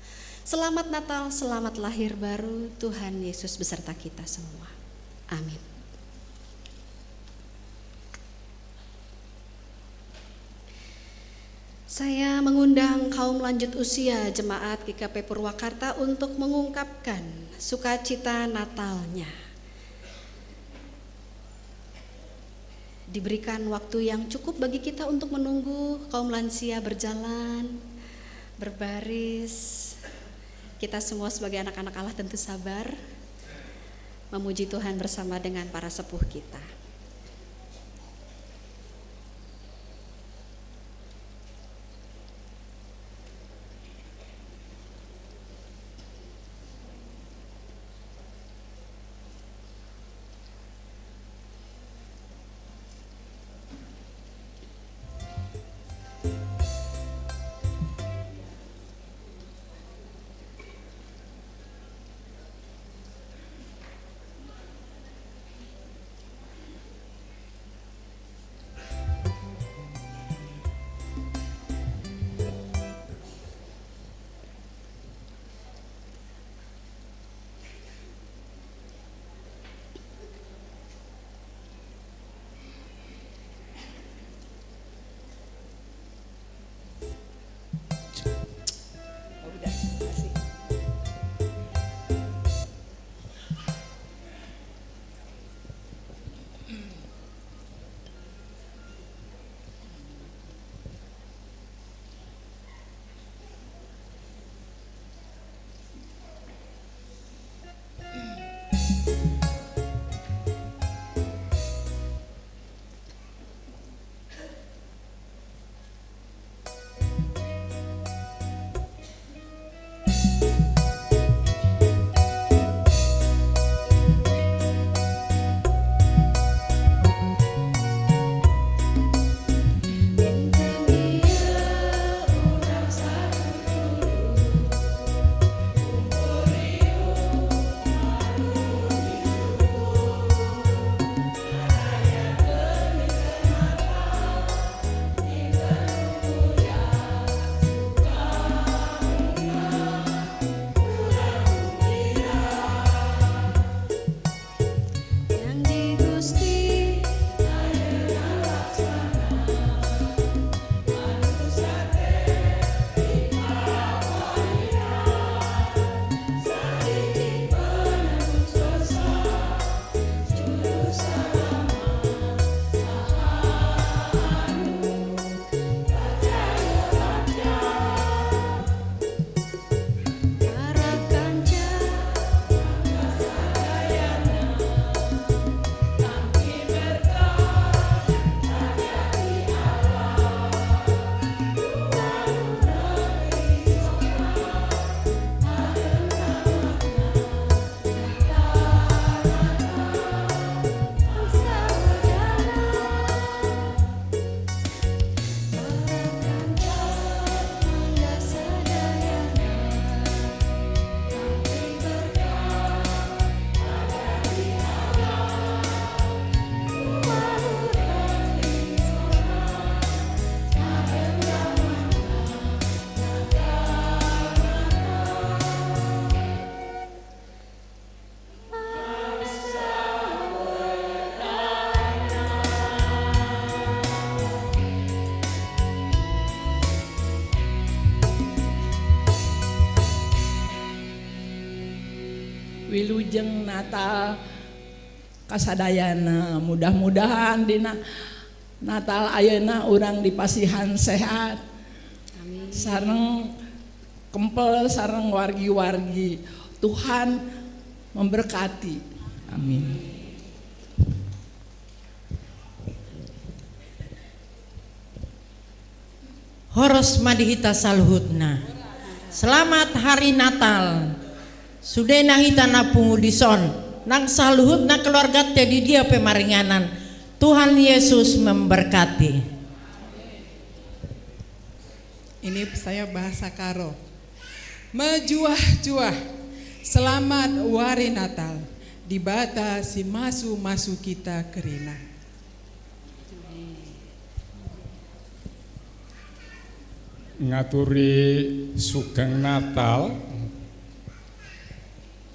Speaker 3: Selamat Natal, selamat lahir baru, Tuhan Yesus beserta kita semua. Amin. Saya mengundang kaum lanjut usia Jemaat GKP Purwakarta untuk mengungkapkan sukacita Natalnya. Diberikan waktu yang cukup bagi kita untuk menunggu kaum lansia berjalan, berbaris. Kita semua sebagai anak-anak Allah tentu sabar memuji Tuhan bersama dengan para sepuh kita.
Speaker 5: Wilujeng Natal kasadayana, mudah-mudahan dina Natal ayeuna urang dipasihan sehat.
Speaker 3: Amin.
Speaker 5: Sareng kempel sareng wargi-wargi. Tuhan memberkati. Amin.
Speaker 6: Horos madihita saluhutna. Selamat Hari Natal. Sudah nahita na pungudison, nang saluhut na keluarga tadi dia pemaringanan. Tuhan Yesus memberkati.
Speaker 7: Ini saya bahasa Karo. Mejuah-juah, selamat Wari Natal. Di bata si masu-masu kita kerina.
Speaker 8: Ngaturi sugeng Natal,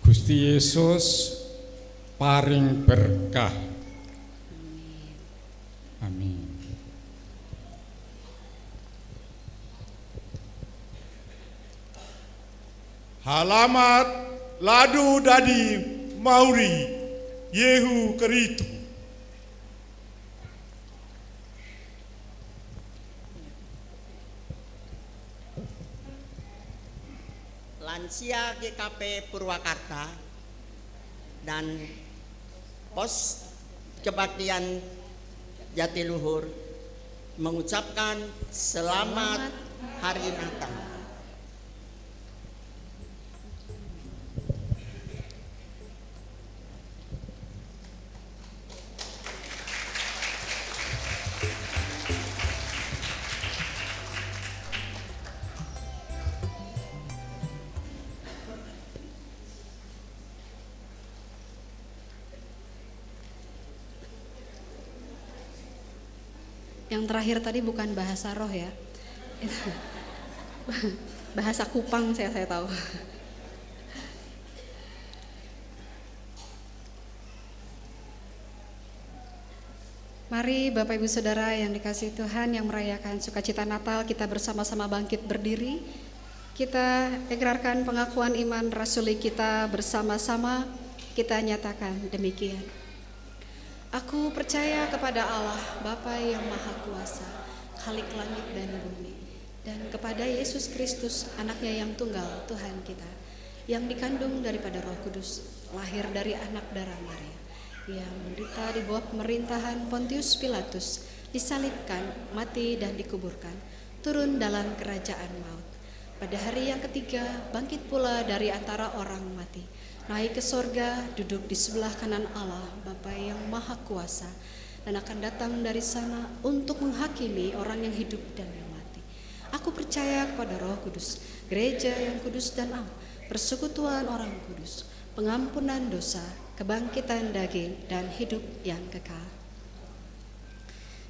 Speaker 8: Gusti Yesus paring berkah. Amin.
Speaker 1: Halamat ladu dadi mauri Yehu keritu.
Speaker 9: Lansia GKP Purwakarta dan Pos Kebaktian Jatiluhur mengucapkan selamat Hari Natal.
Speaker 3: Yang terakhir tadi bukan bahasa roh ya. Bahasa Kupang saya tahu. Mari Bapak Ibu Saudara yang dikasihi Tuhan yang merayakan sukacita Natal, kita bersama-sama bangkit berdiri. Kita ikrarkan pengakuan iman rasuli kita bersama-sama, kita nyatakan demikian. Aku percaya kepada Allah, Bapa yang Maha Kuasa, Khalik langit dan bumi, dan kepada Yesus Kristus, anaknya yang tunggal, Tuhan kita, yang dikandung daripada Roh Kudus, lahir dari anak darah Maria, yang menderita di bawah pemerintahan Pontius Pilatus, disalibkan, mati dan dikuburkan, turun dalam kerajaan maut. Pada hari yang ketiga, bangkit pula dari antara orang mati, naik ke sorga, duduk di sebelah kanan Allah, Bapa yang Maha Kuasa, dan akan datang dari sana untuk menghakimi orang yang hidup dan yang mati. Aku percaya kepada Roh Kudus, gereja yang kudus dan am, persekutuan orang kudus, pengampunan dosa, kebangkitan daging, dan hidup yang kekal.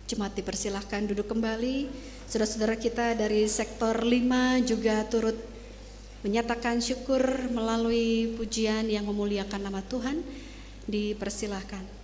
Speaker 3: Jemaat dipersilahkan duduk kembali. Saudara-saudara kita dari sektor 5 juga turut menyatakan syukur melalui pujian yang memuliakan nama Tuhan. Dipersilahkan.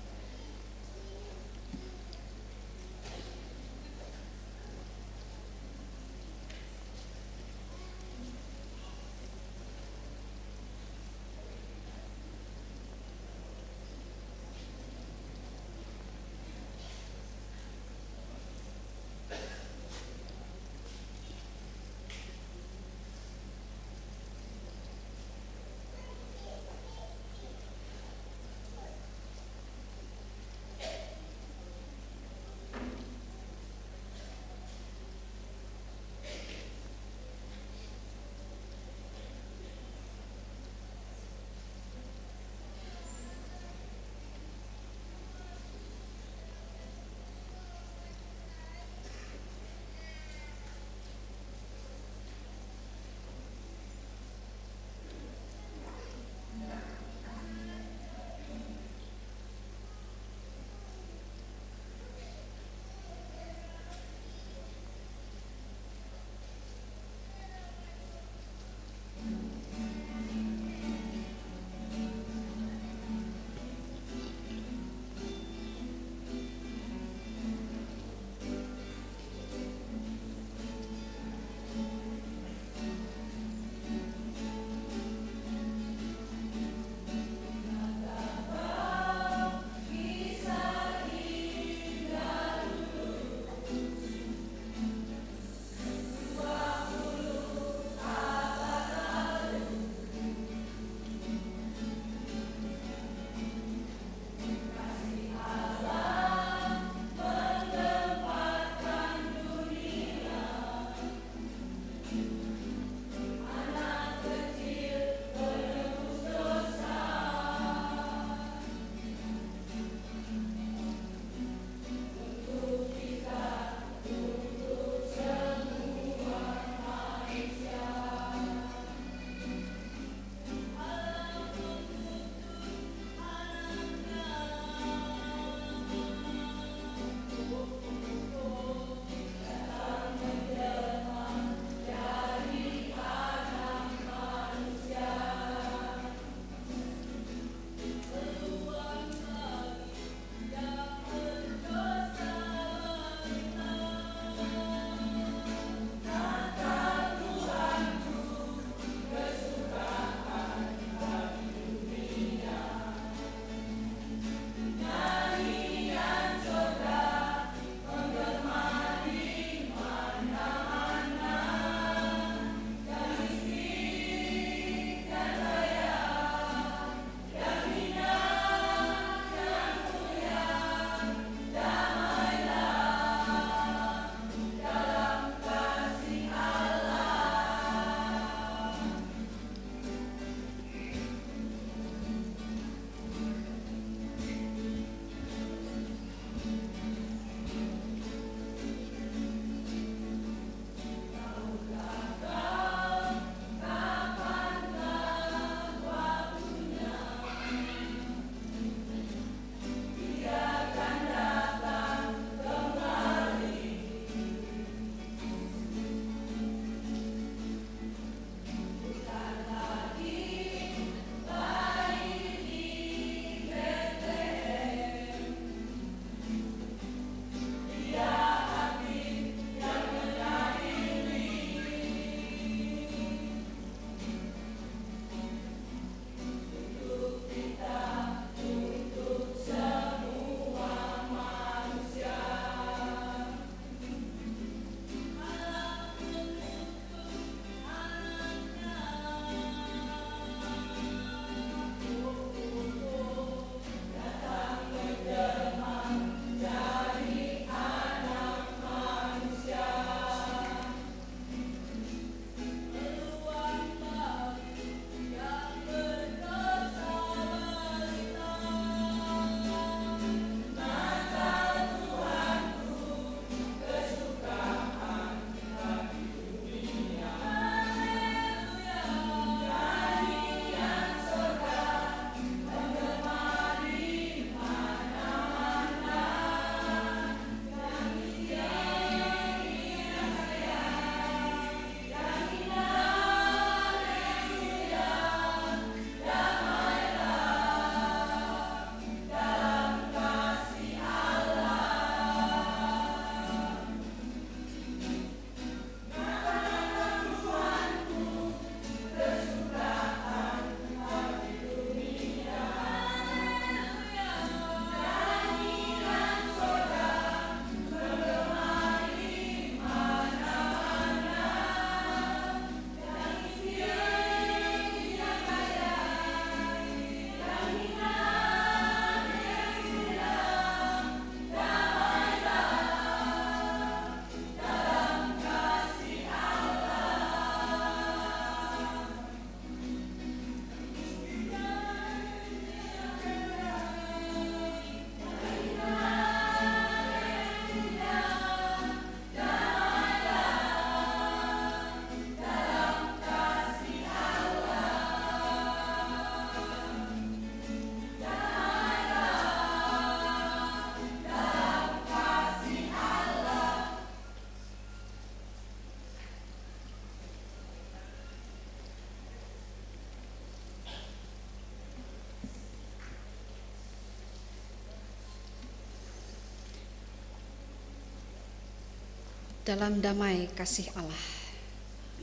Speaker 3: dalam damai kasih Allah.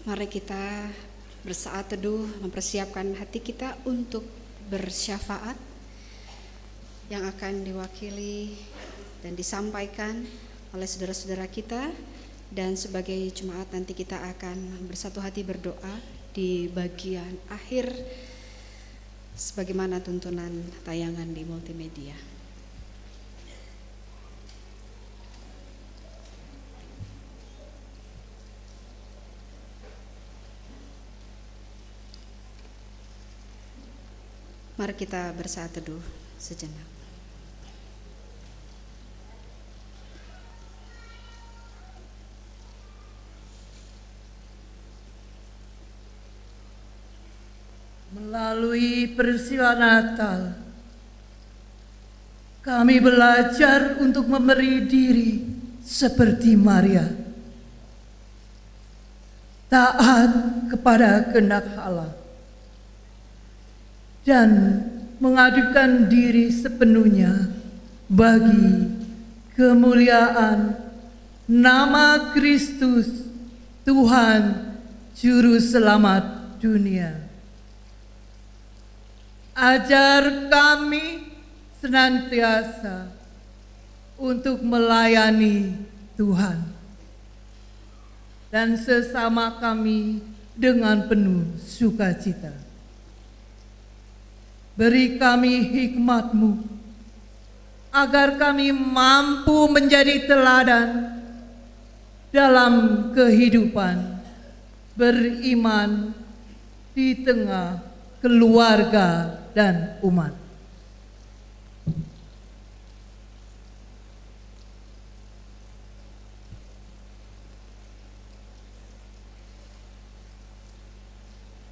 Speaker 3: Mari kita bersaat teduh mempersiapkan hati kita untuk bersyafaat yang akan diwakili dan disampaikan oleh saudara-saudara kita, dan sebagai jemaat nanti kita akan bersatu hati berdoa di bagian akhir sebagaimana tuntunan tayangan di multimedia. Mari kita bersaat teduh sejenak.
Speaker 10: Melalui peristiwa Natal, kami belajar untuk memberi diri seperti Maria, taat kepada kehendak Allah, dan mengadukan diri sepenuhnya bagi kemuliaan nama Kristus, Tuhan Juru Selamat dunia. Ajar kami senantiasa untuk melayani Tuhan dan sesama kami dengan penuh sukacita. Beri kami hikmat-Mu, agar kami mampu menjadi teladan dalam kehidupan beriman di tengah keluarga dan umat.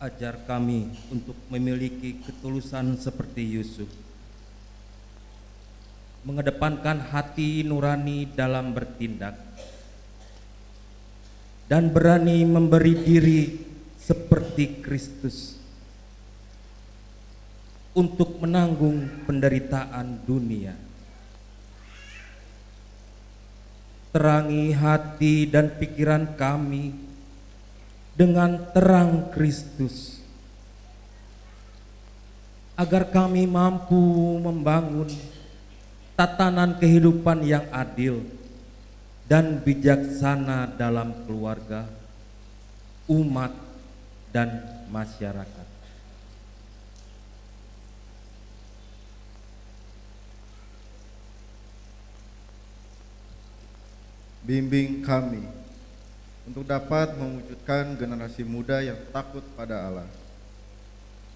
Speaker 11: Ajar kami untuk memiliki ketulusan seperti Yusuf, mengedepankan hati nurani dalam bertindak, dan berani memberi diri seperti Kristus untuk menanggung penderitaan dunia. Terangi hati dan pikiran kami dengan terang Kristus, agar kami mampu membangun tatanan kehidupan yang adil dan bijaksana dalam keluarga, umat, dan masyarakat.
Speaker 12: Bimbing kami untuk dapat mewujudkan generasi muda yang takut pada Allah.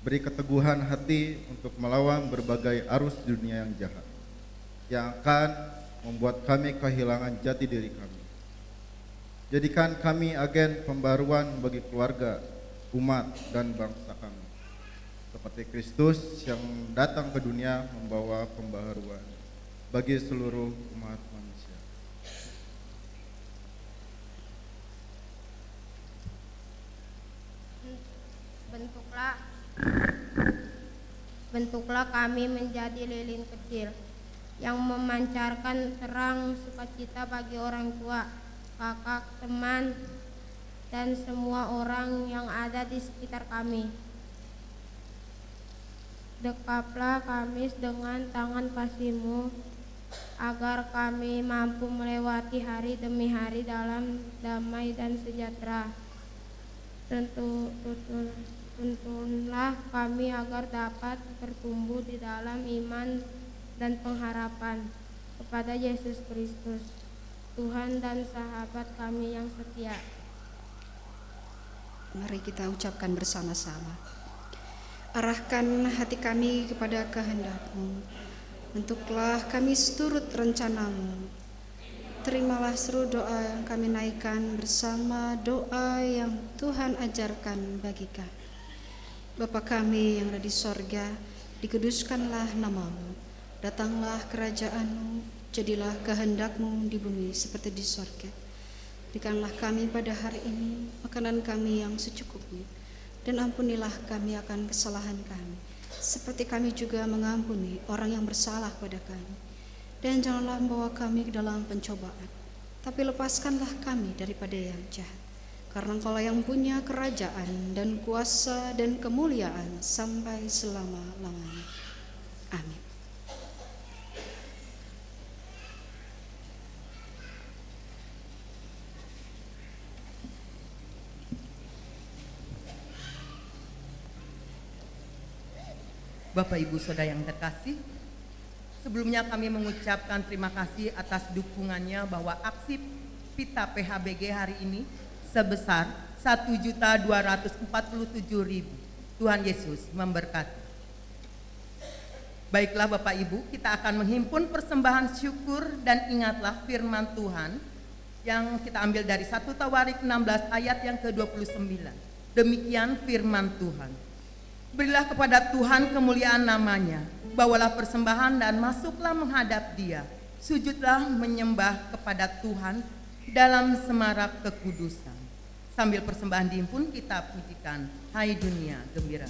Speaker 12: Beri keteguhan hati untuk melawan berbagai arus dunia yang jahat, yang akan membuat kami kehilangan jati diri kami. Jadikan kami agen pembaruan bagi keluarga, umat, dan bangsa kami, seperti Kristus yang datang ke dunia membawa pembaharuan bagi seluruh umat manusia.
Speaker 13: Bentuklah kami menjadi lilin kecil yang memancarkan terang sukacita bagi orang tua, kakak, teman, dan semua orang yang ada di sekitar kami. Dekaplah kami dengan tangan kasih-Mu, agar kami mampu melewati hari demi hari dalam damai dan sejahtera. Tuntunlah kami agar dapat bertumbuh di dalam iman dan pengharapan kepada Yesus Kristus, Tuhan dan sahabat kami yang setia.
Speaker 3: Mari kita ucapkan bersama-sama. Arahkan hati kami kepada kehendak-Mu, bentuklah kami seturut rencana-Mu. Terimalah seluruh doa yang kami naikkan bersama doa yang Tuhan ajarkan bagi kami. Bapa kami yang ada di sorga, dikuduskanlah nama-Mu, datanglah kerajaan-Mu, jadilah kehendak-Mu di bumi seperti di sorga. Berikanlah kami pada hari ini makanan kami yang secukupnya, dan ampunilah kami akan kesalahan kami, seperti kami juga mengampuni orang yang bersalah pada kami. Dan janganlah membawa kami ke dalam pencobaan, tapi lepaskanlah kami daripada yang jahat. Karena Engkaulah yang punya kerajaan dan kuasa dan kemuliaan sampai selama-lamanya. Amin.
Speaker 14: Bapak Ibu Saudara yang terkasih, sebelumnya kami mengucapkan terima kasih atas dukungannya bahwa aksi Pita PHBG hari ini sebesar 1.247.000. Tuhan Yesus memberkati. Baiklah Bapak Ibu, kita akan menghimpun persembahan syukur dan ingatlah firman Tuhan yang kita ambil dari 1 Tawarik 16 ayat yang ke-29. Demikian firman Tuhan. Berilah kepada Tuhan kemuliaan namanya, bawalah persembahan dan masuklah menghadap Dia. Sujudlah menyembah kepada Tuhan dalam semarak kekudusan. Sambil persembahan dihimpun, kita pujikan Hai Dunia Gembira.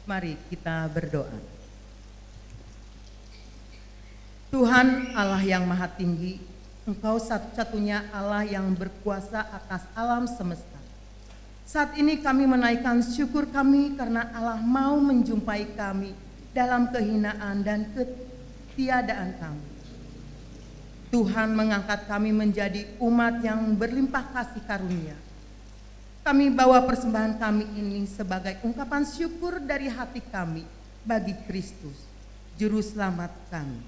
Speaker 14: Mari kita berdoa. Tuhan Allah yang maha tinggi, Engkau satu-satunya Allah yang berkuasa atas alam semesta. Saat ini kami menaikkan syukur kami karena Allah mau menjumpai kami dalam kehinaan dan ketiadaan kami. Tuhan mengangkat kami menjadi umat yang berlimpah kasih karunia. kami bawa persembahan kami ini sebagai ungkapan syukur dari hati kami bagi Kristus, Juru Selamat kami.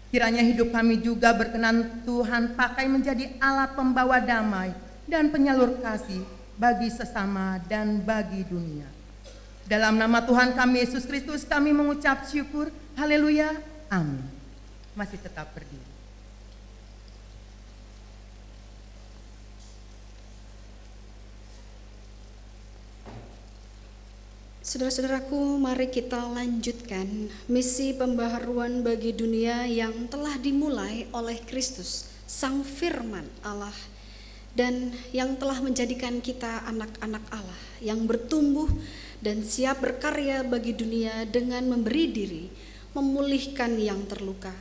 Speaker 14: Kiranya hidup kami juga berkenan Tuhan pakai menjadi alat pembawa damai dan penyalur kasih bagi sesama dan bagi dunia. Dalam nama Tuhan kami Yesus Kristus kami mengucap syukur. Haleluya. Amin. Masih tetap berdiri.
Speaker 3: Saudara-saudaraku, mari kita lanjutkan misi pembaharuan bagi dunia yang telah dimulai oleh Kristus, Sang Firman Allah, dan yang telah menjadikan kita anak-anak Allah yang bertumbuh dan siap berkarya bagi dunia dengan memberi diri, memulihkan yang terluka,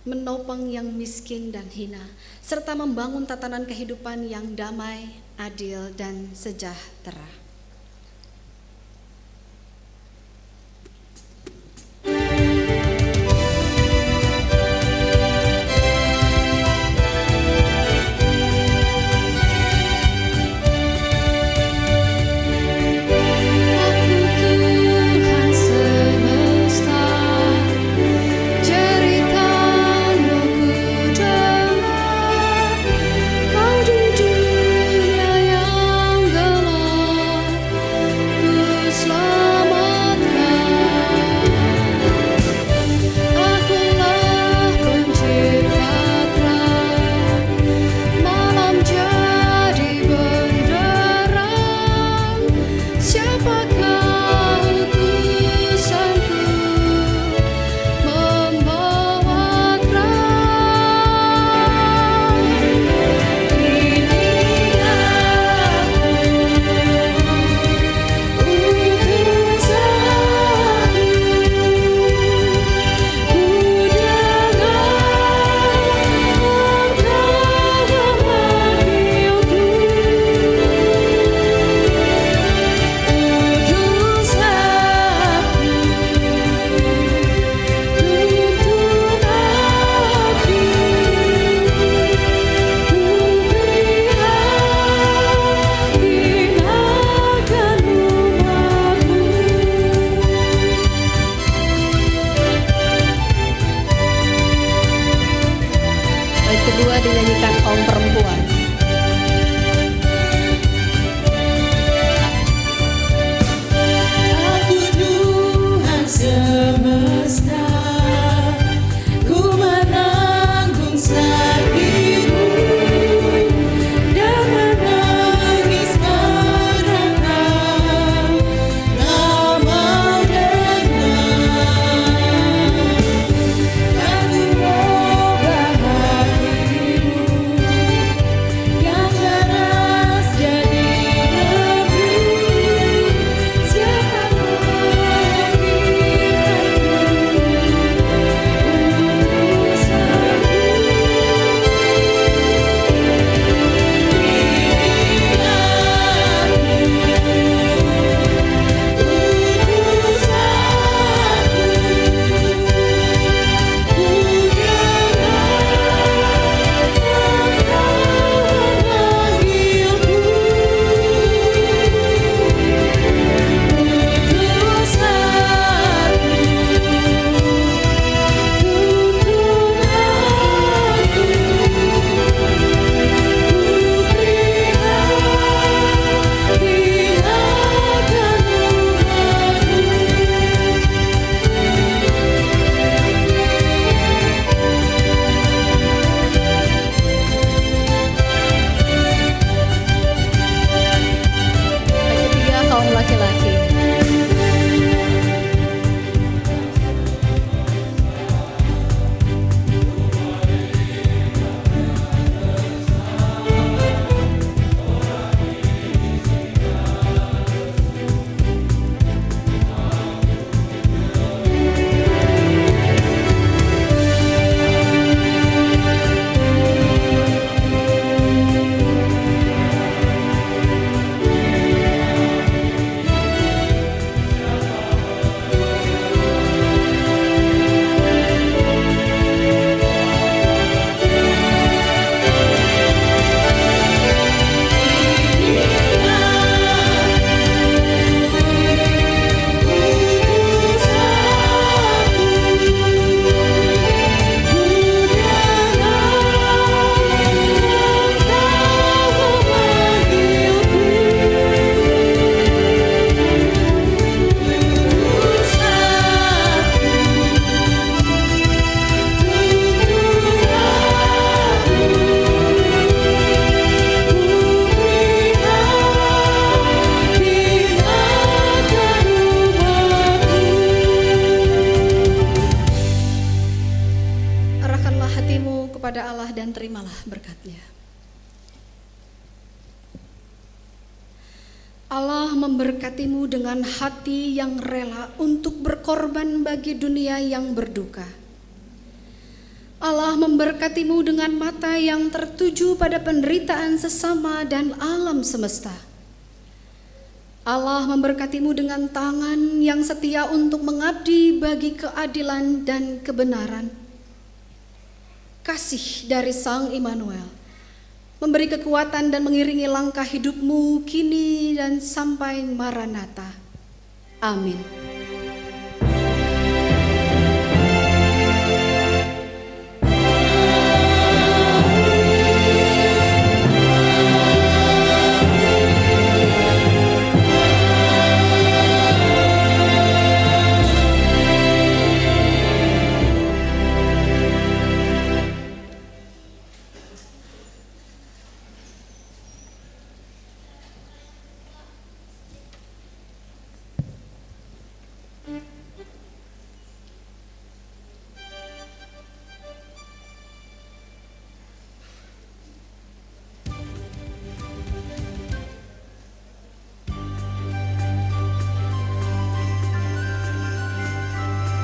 Speaker 3: menopang yang miskin dan hina, serta membangun tatanan kehidupan yang damai, adil, dan sejahtera.
Speaker 15: Kau di dunia yang gelap,
Speaker 3: berkat-Nya. Allah memberkatimu dengan hati yang rela untuk berkorban bagi dunia yang berduka. Allah memberkatimu dengan mata yang tertuju pada penderitaan sesama dan alam semesta. Allah memberkatimu dengan tangan yang setia untuk mengabdi bagi keadilan dan kebenaran. Kasih dari Sang Immanuel memberi kekuatan dan mengiringi langkah hidupmu kini dan sampai Maranatha. Amin.